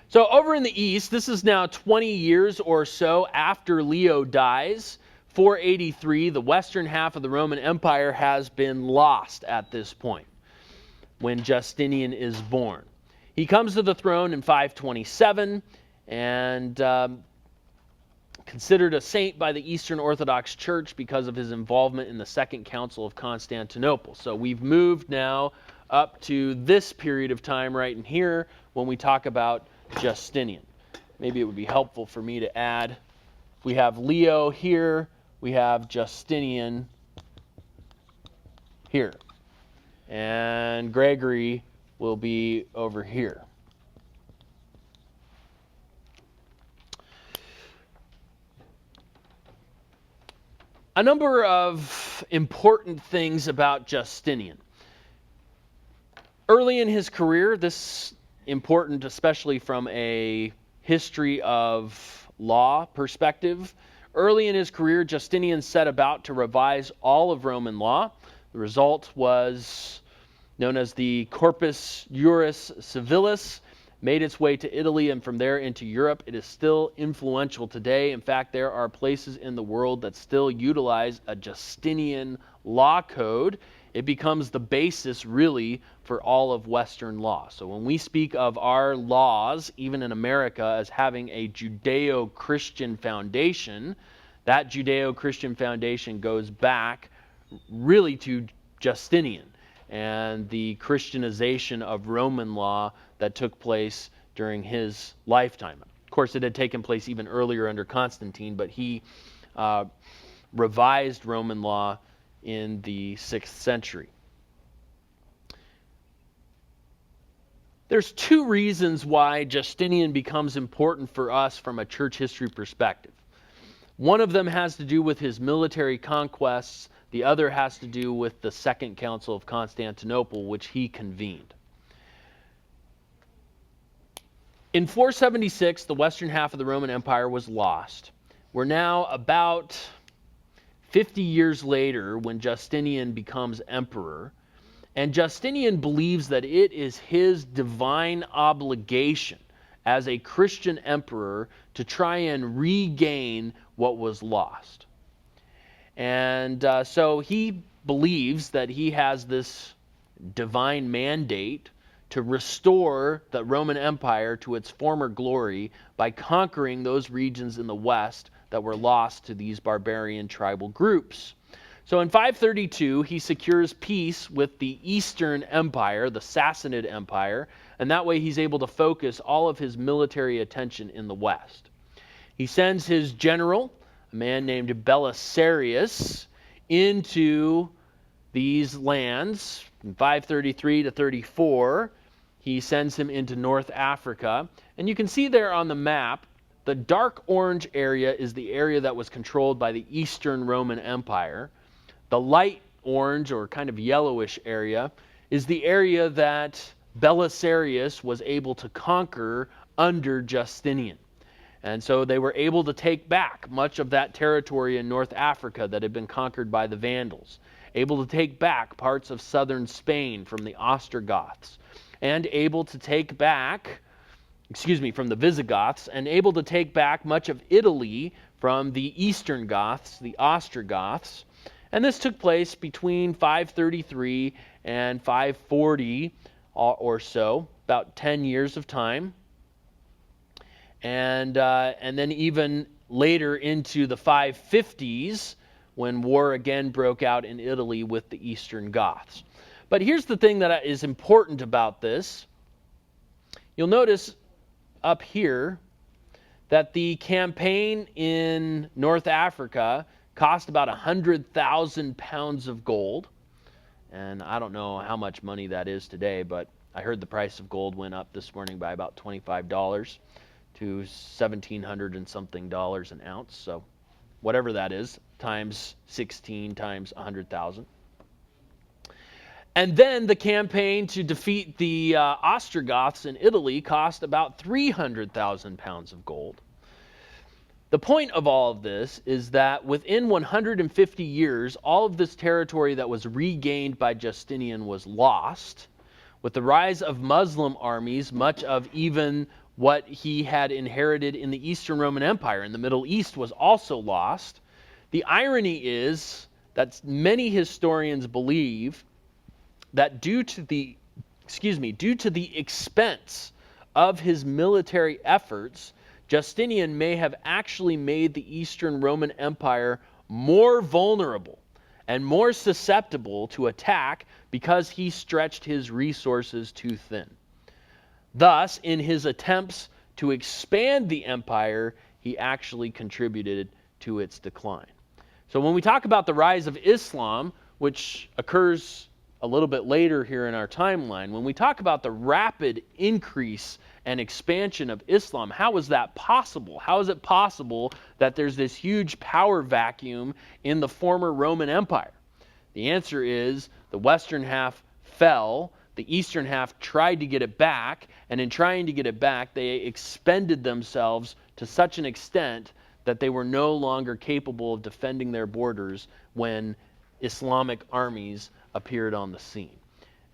So over in the East, this is now 20 years or so after Leo dies. 483, the western half of the Roman Empire has been lost at this point when Justinian is born. He comes to the throne in 527 and considered a saint by the Eastern Orthodox Church because of his involvement in the Second Council of Constantinople. So we've moved now up to this period of time right in here when we talk about Justinian. Maybe it would be helpful for me to add, we have Leo here, we have Justinian here, and Gregory will be over here. A number of important things about Justinian. Early in his career, this important especially from a history of law perspective. Early in his career, Justinian set about to revise all of Roman law. The result was known as the Corpus Juris Civilis, made its way to Italy and from there into Europe. It is still influential today. In fact, there are places in the world that still utilize a Justinian law code. It becomes the basis, really, for all of Western law. So when we speak of our laws, even in America, as having a Judeo-Christian foundation, that Judeo-Christian foundation goes back really to Justinian. and the Christianization of Roman law that took place during his lifetime. Of course, it had taken place even earlier under Constantine, but he revised Roman law in the 6th century. There's two reasons why Justinian becomes important for us from a church history perspective. One of them has to do with his military conquests. The other has to do with the Second Council of Constantinople, which he convened. In 476, the western half of the Roman Empire was lost. We're now about 50 years later when Justinian becomes emperor. And Justinian believes that it is his divine obligation as a Christian emperor to try and regain what was lost. And so he believes that he has this divine mandate to restore the Roman Empire to its former glory by conquering those regions in the west that were lost to these barbarian tribal groups. So in 532, he secures peace with the Eastern Empire, the Sassanid Empire, and that way he's able to focus all of his military attention in the west. He sends his general, a man named Belisarius, into these lands. In 533 to 34, he sends him into North Africa. And you can see there on the map, the dark orange area is the area that was controlled by the Eastern Roman Empire. The light orange, or kind of yellowish area, is the area that Belisarius was able to conquer under Justinian. And so they were able to take back much of that territory in North Africa that had been conquered by the Vandals, able to take back parts of southern Spain from the Ostrogoths, and able to take back, from the Visigoths, and able to take back much of Italy from the Eastern Goths, the Ostrogoths. And this took place between 533 and 540 or so, about 10 years of time. And then even later into the 550s, when war again broke out in Italy with the Eastern Goths. But here's the thing that is important about this. You'll notice up here that the campaign in North Africa cost about 100,000 pounds of gold. And I don't know how much money that is today, but I heard the price of gold went up this morning by about $25 to $1,700 and something an ounce. So whatever that is, times 16 times 100,000. And then the campaign to defeat the Ostrogoths in Italy cost about 300,000 pounds of gold. The point of all of this is that within 150 years, all of this territory that was regained by Justinian was lost. With the rise of Muslim armies, much of even what he had inherited in the Eastern Roman Empire in the Middle East was also lost. The irony is that many historians believe that due to the expense of his military efforts, Justinian may have actually made the Eastern Roman Empire more vulnerable and more susceptible to attack because he stretched his resources too thin. Thus, in his attempts to expand the empire, he actually contributed to its decline. So when we talk about the rise of Islam, which occurs a little bit later here in our timeline, when we talk about the rapid increase and expansion of Islam, how is that possible? How is it possible that there's this huge power vacuum in the former Roman Empire? The answer is the western half fell, the eastern half tried to get it back, and in trying to get it back, they expended themselves to such an extent that they were no longer capable of defending their borders when Islamic armies appeared on the scene.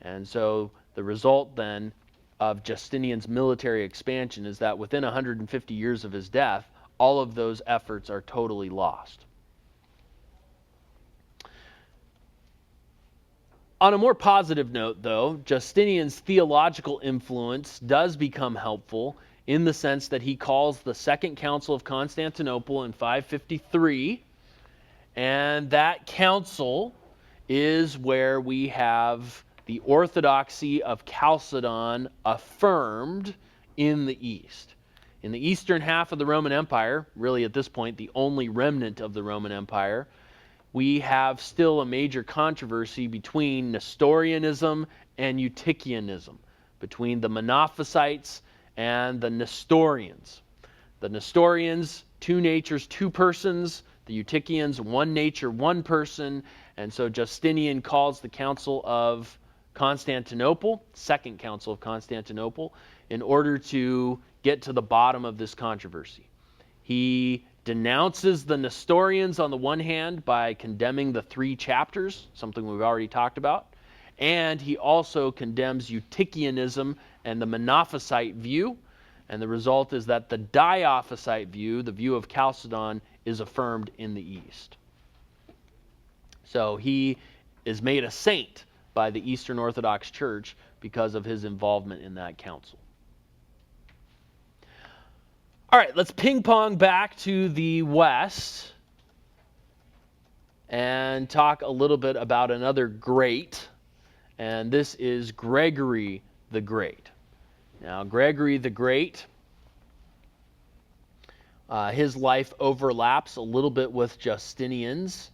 And so the result then of Justinian's military expansion is that within 150 years of his death, all of those efforts are totally lost. On a more positive note, though, Justinian's theological influence does become helpful in the sense that he calls the Second Council of Constantinople in 553, and that council is where we have the orthodoxy of Chalcedon affirmed in the East. In the eastern half of the Roman Empire, really at this point the only remnant of the Roman Empire, we have still a major controversy between Nestorianism and Eutychianism, between the Monophysites and the Nestorians. The Nestorians, two natures, two persons. The Eutychians, one nature, one person. And so Justinian calls the Council of Constantinople, Second Council of Constantinople, in order to get to the bottom of this controversy. He denounces the Nestorians on the one hand by condemning the 3 chapters, something we've already talked about, and he also condemns Eutychianism and the Monophysite view, and the result is that the Diophysite view, the view of Chalcedon, is affirmed in the East. So he is made a saint by the Eastern Orthodox Church because of his involvement in that council. All right, let's ping pong back to the West and talk a little bit about another great, and this is Gregory the Great. Now, Gregory the Great, his life overlaps a little bit with Justinian's.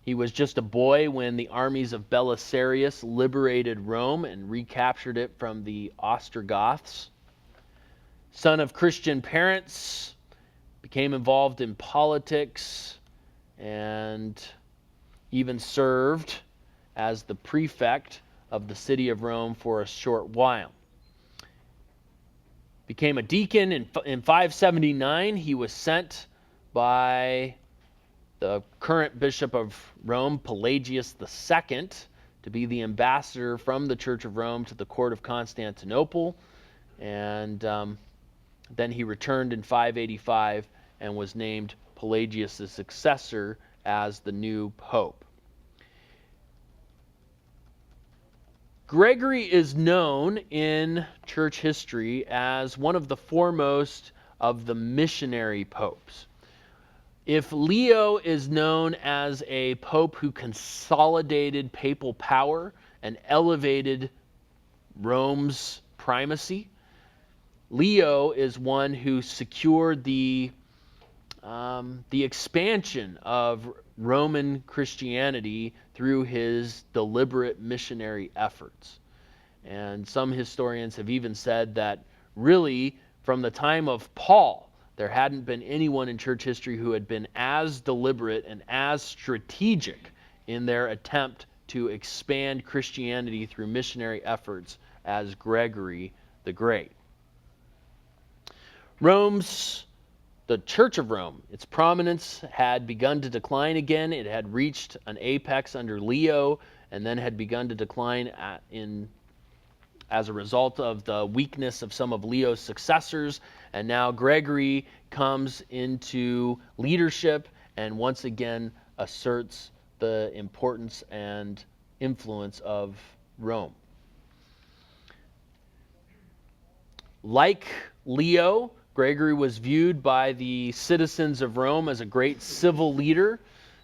He was just a boy when the armies of Belisarius liberated Rome and recaptured it from the Ostrogoths. Son of Christian parents, became involved in politics and even served as the prefect of the city of Rome for a short while. Became a deacon in 579. He was sent by the current bishop of Rome, Pelagius II, to be the ambassador from the Church of Rome to the court of Constantinople. And then he returned in 585 and was named Pelagius' successor as the new pope. Gregory is known in church history as one of the foremost of the missionary popes. If Leo is known as a pope who consolidated papal power and elevated Rome's primacy, Leo is one who secured the expansion of Roman Christianity through his deliberate missionary efforts. And some historians have even said that really from the time of Paul, there hadn't been anyone in church history who had been as deliberate and as strategic in their attempt to expand Christianity through missionary efforts as Gregory the Great. The Church of Rome, its prominence had begun to decline again. It had reached an apex under Leo and then had begun to decline as a result of the weakness of some of Leo's successors. And now Gregory comes into leadership and once again asserts the importance and influence of Rome. Like Leo, Gregory was viewed by the citizens of Rome as a great civil leader.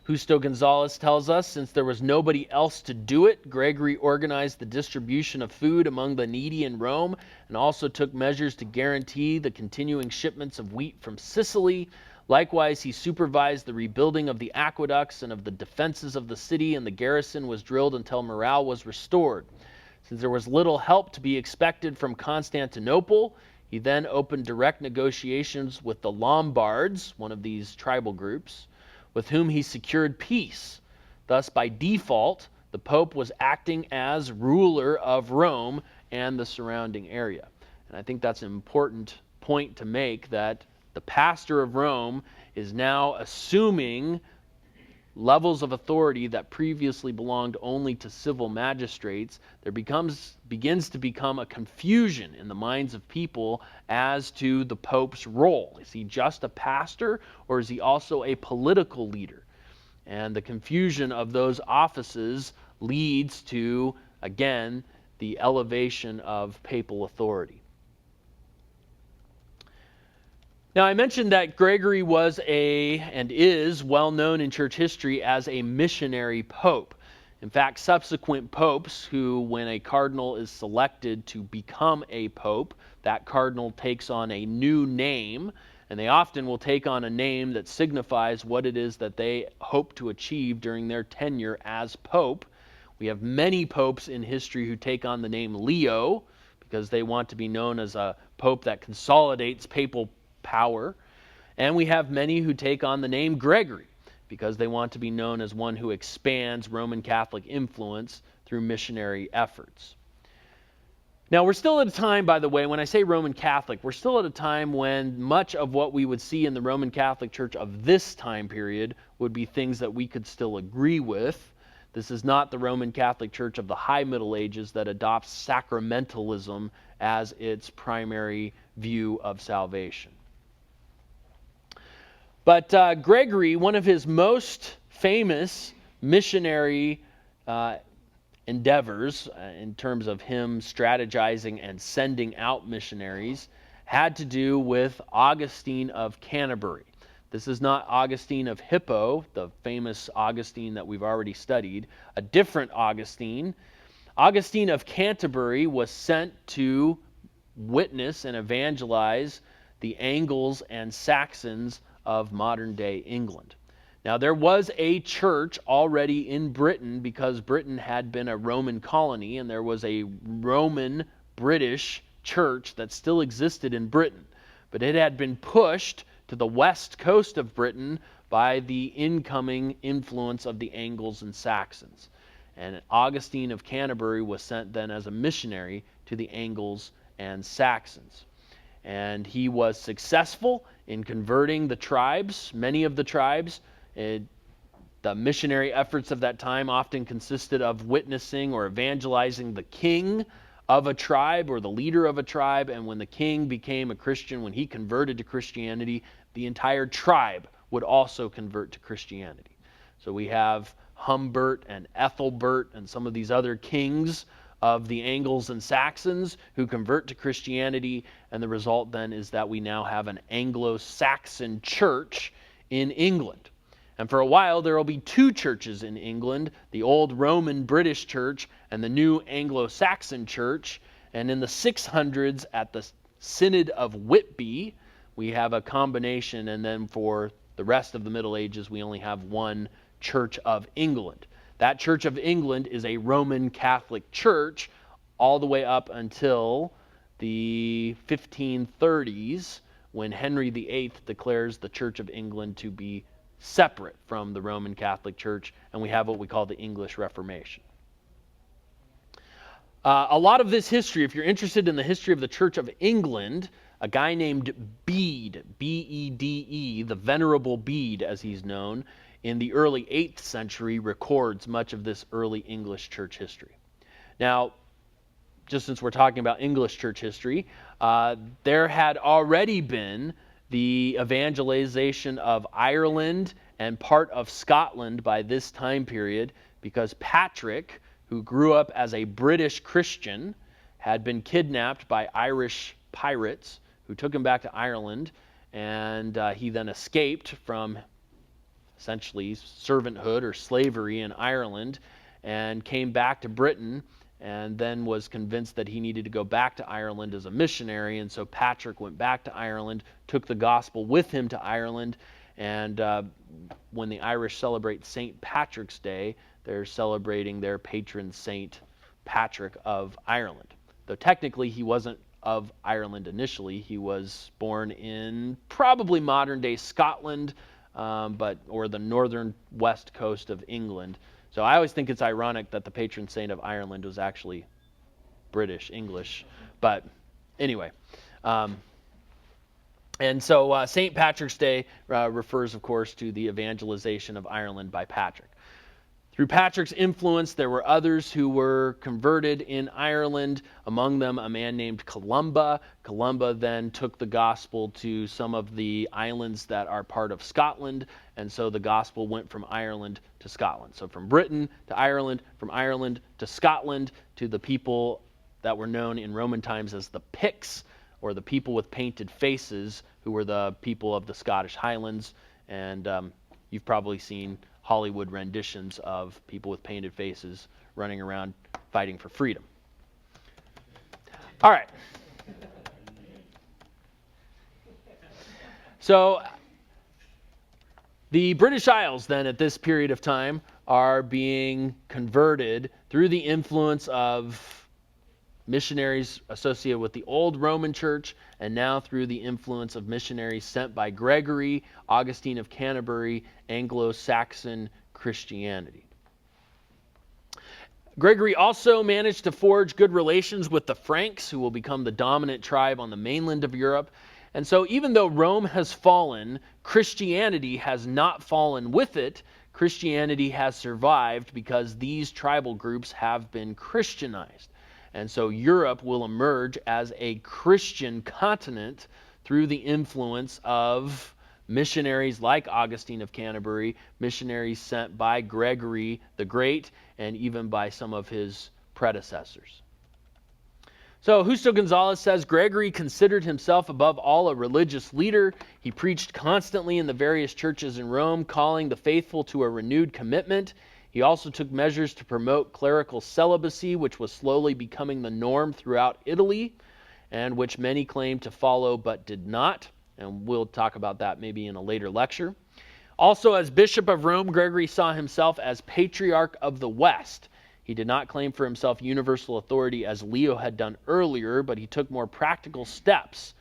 Justo Gonzalez tells us, since there was nobody else to do it, Gregory organized the distribution of food among the needy in Rome and also took measures to guarantee the continuing shipments of wheat from Sicily. Likewise, he supervised the rebuilding of the aqueducts and of the defenses of the city, and the garrison was drilled until morale was restored. Since there was little help to be expected from Constantinople, he then opened direct negotiations with the Lombards, one of these tribal groups, with whom he secured peace. Thus, by default, the Pope was acting as ruler of Rome and the surrounding area. And I think that's an important point to make, that the pastor of Rome is now assuming levels of authority that previously belonged only to civil magistrates. There begins to become a confusion in the minds of people as to the Pope's role. Is he just a pastor, or is he also a political leader? And the confusion of those offices leads to, again, the elevation of papal authority. Now, I mentioned that Gregory was and is well known in church history as a missionary pope. In fact, subsequent popes who, when a cardinal is selected to become a pope, that cardinal takes on a new name, and they often will take on a name that signifies what it is that they hope to achieve during their tenure as pope. We have many popes in history who take on the name Leo because they want to be known as a pope that consolidates papal power. And we have many who take on the name Gregory because they want to be known as one who expands Roman Catholic influence through missionary efforts. Now, we're still at a time, by the way, when I say Roman Catholic, we're still at a time when much of what we would see in the Roman Catholic Church of this time period would be things that we could still agree with. This is not the Roman Catholic Church of the High Middle Ages that adopts sacramentalism as its primary view of salvation. But Gregory, one of his most famous missionary endeavors in terms of him strategizing and sending out missionaries had to do with Augustine of Canterbury. This is not Augustine of Hippo, the famous Augustine that we've already studied, a different Augustine. Augustine of Canterbury was sent to witness and evangelize the Angles and Saxons of modern-day England. Now, there was a church already in Britain because Britain had been a Roman colony, and there was a Roman British church that still existed in Britain. But it had been pushed to the west coast of Britain by the incoming influence of the Angles and Saxons. And Augustine of Canterbury was sent then as a missionary to the Angles and Saxons. And he was successful in converting the tribes, many of the tribes. The missionary efforts of that time often consisted of witnessing or evangelizing the king of a tribe or the leader of a tribe, and when the king became a Christian, when he converted to Christianity, the entire tribe would also convert to Christianity. So we have Humbert and Ethelbert and some of these other kings of the Angles and Saxons who convert to Christianity, and the result then is that we now have an Anglo-Saxon church in England. And for a while, there will be two churches in England, the old Roman British church and the new Anglo-Saxon church. And in the 600s, at the Synod of Whitby, we have a combination. And then for the rest of the Middle Ages, we only have one Church of England. That Church of England is a Roman Catholic church all the way up until the 1530s, when Henry VIII declares the Church of England to be separate from the Roman Catholic Church, and we have what we call the English Reformation. A lot of this history, if you're interested in the history of the Church of England, a guy named Bede, B-E-D-E, the Venerable Bede as he's known, in the early 8th century records much of this early English church history. Now, just since we're talking about English church history, there had already been the evangelization of Ireland and part of Scotland by this time period, because Patrick, who grew up as a British Christian, had been kidnapped by Irish pirates who took him back to Ireland, and he then escaped from essentially servanthood or slavery in Ireland and came back to Britain, and then was convinced that he needed to go back to Ireland as a missionary. And so Patrick went back to Ireland, took the gospel with him to Ireland, and when the Irish celebrate St. Patrick's Day, they're celebrating their patron saint, Patrick of Ireland. Though technically he wasn't of Ireland initially. He was born in probably modern-day Scotland, or the northern west coast of England. So I always think it's ironic that the patron saint of Ireland was actually British, English. But anyway. And so St. Patrick's Day refers, of course, to the evangelization of Ireland by Patrick. Through Patrick's influence, there were others who were converted in Ireland, among them a man named Columba. Columba then took the gospel to some of the islands that are part of Scotland, and so the gospel went from Ireland to Scotland. So from Britain to Ireland, from Ireland to Scotland, to the people that were known in Roman times as the Picts, or the people with painted faces, who were the people of the Scottish Highlands. And you've probably seen Hollywood renditions of people with painted faces running around fighting for freedom. All right. So the British Isles then at this period of time are being converted through the influence of missionaries associated with the old Roman Church, and now through the influence of missionaries sent by Gregory, Augustine of Canterbury, Anglo-Saxon Christianity. Gregory also managed to forge good relations with the Franks, who will become the dominant tribe on the mainland of Europe. And so even though Rome has fallen, Christianity has not fallen with it. Christianity has survived because these tribal groups have been Christianized. And so Europe will emerge as a Christian continent through the influence of missionaries like Augustine of Canterbury, missionaries sent by Gregory the Great, and even by some of his predecessors. So Justo Gonzalez says, Gregory considered himself above all a religious leader. He preached constantly in the various churches in Rome, calling the faithful to a renewed commitment. He also took measures to promote clerical celibacy, which was slowly becoming the norm throughout Italy, and which many claimed to follow but did not. And we'll talk about that maybe in a later lecture. Also, as Bishop of Rome, Gregory saw himself as Patriarch of the West. He did not claim for himself universal authority as Leo had done earlier, but he took more practical steps,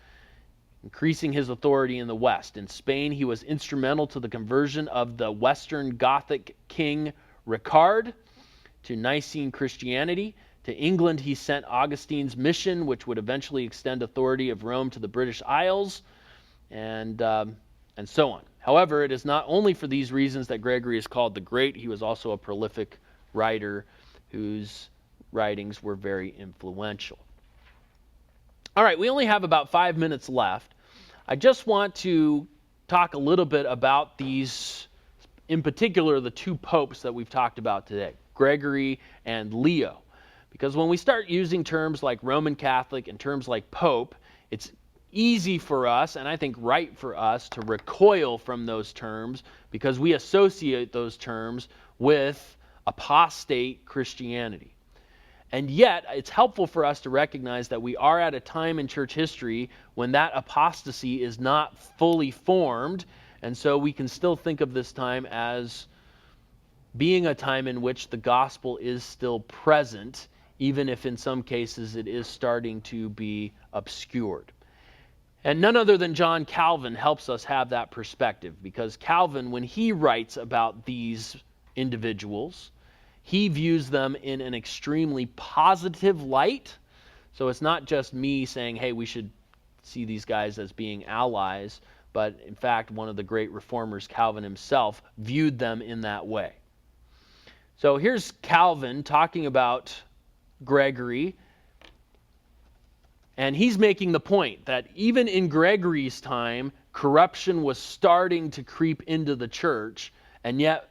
increasing his authority in the West. In Spain, he was instrumental to the conversion of the Western Gothic king Ricard to Nicene Christianity. To England, he sent Augustine's mission, which would eventually extend authority of Rome to the British Isles, and so on. However, it is not only for these reasons that Gregory is called the Great. He was also a prolific writer whose writings were very influential. All right, we only have about 5 minutes left. I just want to talk a little bit about these, in particular, the two popes that we've talked about today, Gregory and Leo. Because when we start using terms like Roman Catholic and terms like Pope, it's easy for us, and I think right for us, to recoil from those terms because we associate those terms with apostate Christianity. And yet, it's helpful for us to recognize that we are at a time in church history when that apostasy is not fully formed, and so we can still think of this time as being a time in which the gospel is still present, even if in some cases it is starting to be obscured. And none other than John Calvin helps us have that perspective, because Calvin, when he writes about these individuals, he views them in an extremely positive light. So it's not just me saying, hey, we should see these guys as being allies, but in fact, one of the great reformers, Calvin himself, viewed them in that way. So here's Calvin talking about Gregory, and he's making the point that even in Gregory's time, corruption was starting to creep into the church, and yet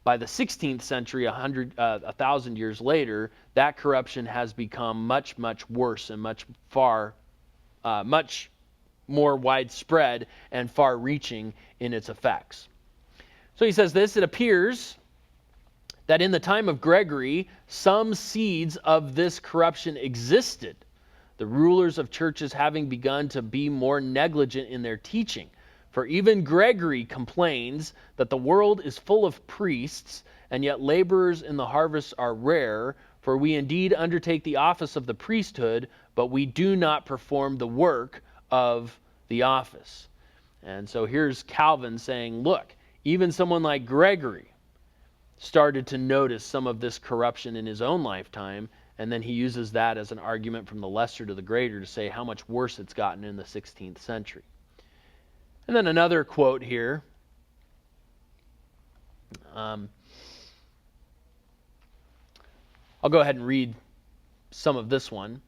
by the 16th century, 1,000 years later, that corruption has become much, much worse and much more widespread and far-reaching in its effects. So he says this, it appears that in the time of Gregory, some seeds of this corruption existed, the rulers of churches having begun to be more negligent in their teaching. For even Gregory complains that the world is full of priests, and yet laborers in the harvest are rare, for we indeed undertake the office of the priesthood, but we do not perform the work of the office. And so here's Calvin saying, look, even someone like Gregory started to notice some of this corruption in his own lifetime, and then he uses that as an argument from the lesser to the greater to say how much worse it's gotten in the 16th century. And then another quote here. I'll go ahead and read some of this one.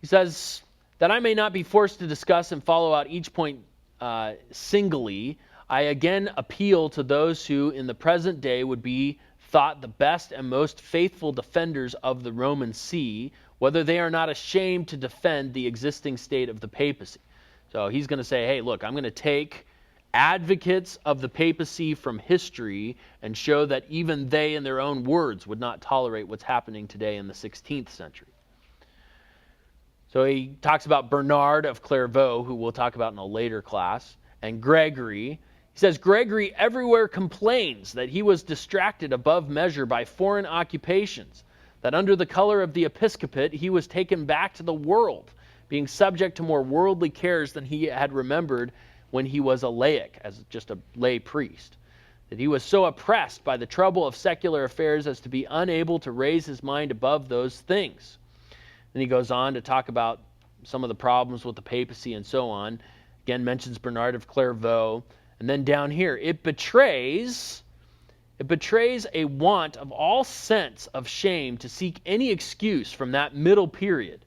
He says, that I may not be forced to discuss and follow out each point singly, I again appeal to those who in the present day would be thought the best and most faithful defenders of the Roman See, whether they are not ashamed to defend the existing state of the papacy. So he's going to say, hey, look, I'm going to take advocates of the papacy from history and show that even they, in their own words, would not tolerate what's happening today in the 16th century. So he talks about Bernard of Clairvaux, who we'll talk about in a later class, and Gregory. He says, Gregory everywhere complains that he was distracted above measure by foreign occupations, that under the color of the episcopate he was taken back to the world, being subject to more worldly cares than he had remembered when he was a laic, as just a lay priest, that he was so oppressed by the trouble of secular affairs as to be unable to raise his mind above those things. Then he goes on to talk about some of the problems with the papacy and so on. Again, mentions Bernard of Clairvaux. And then down here, it betrays a want of all sense of shame to seek any excuse from that middle period,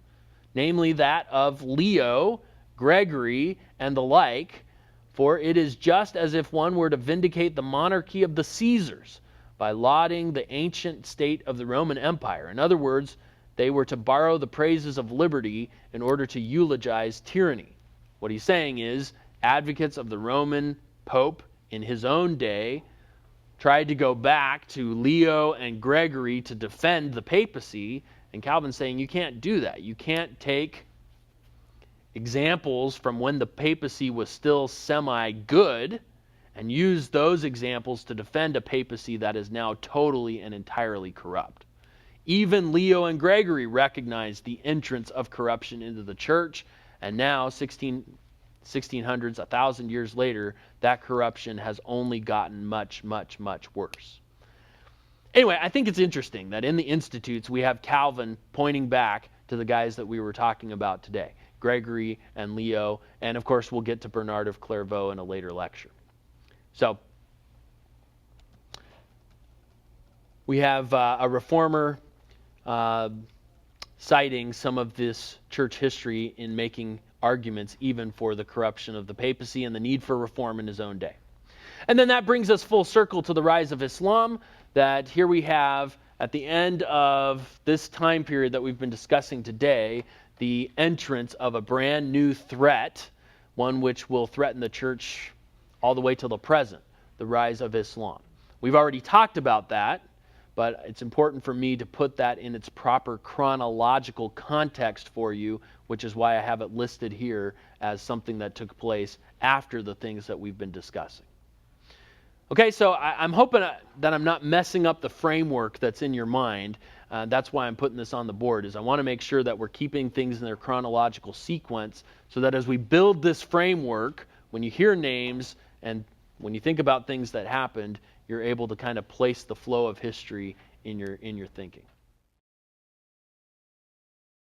namely that of Leo, Gregory, and the like, for it is just as if one were to vindicate the monarchy of the Caesars by lauding the ancient state of the Roman Empire. In other words, they were to borrow the praises of liberty in order to eulogize tyranny. What he's saying is, advocates of the Roman Pope in his own day tried to go back to Leo and Gregory to defend the papacy, and Calvin's saying you can't do that. You can't take examples from when the papacy was still semi-good and use those examples to defend a papacy that is now totally and entirely corrupt. Even Leo and Gregory recognized the entrance of corruption into the church, and now 1600s, 1,000 years later, that corruption has only gotten much, much, much worse. Anyway, I think it's interesting that in the Institutes we have Calvin pointing back to the guys that we were talking about today, Gregory and Leo, and of course we'll get to Bernard of Clairvaux in a later lecture. So, we have a reformer citing some of this church history in making arguments even for the corruption of the papacy and the need for reform in his own day. And then that brings us full circle to the rise of Islam, that here we have at the end of this time period that we've been discussing today, the entrance of a brand new threat, one which will threaten the church all the way till the present, the rise of Islam. We've already talked about that, but it's important for me to put that in its proper chronological context for you, which is why I have it listed here as something that took place after the things that we've been discussing. Okay, so I'm hoping that I'm not messing up the framework that's in your mind. That's why I'm putting this on the board, is I want to make sure that we're keeping things in their chronological sequence so that as we build this framework, when you hear names and when you think about things that happened, you're able to kind of place the flow of history in your thinking.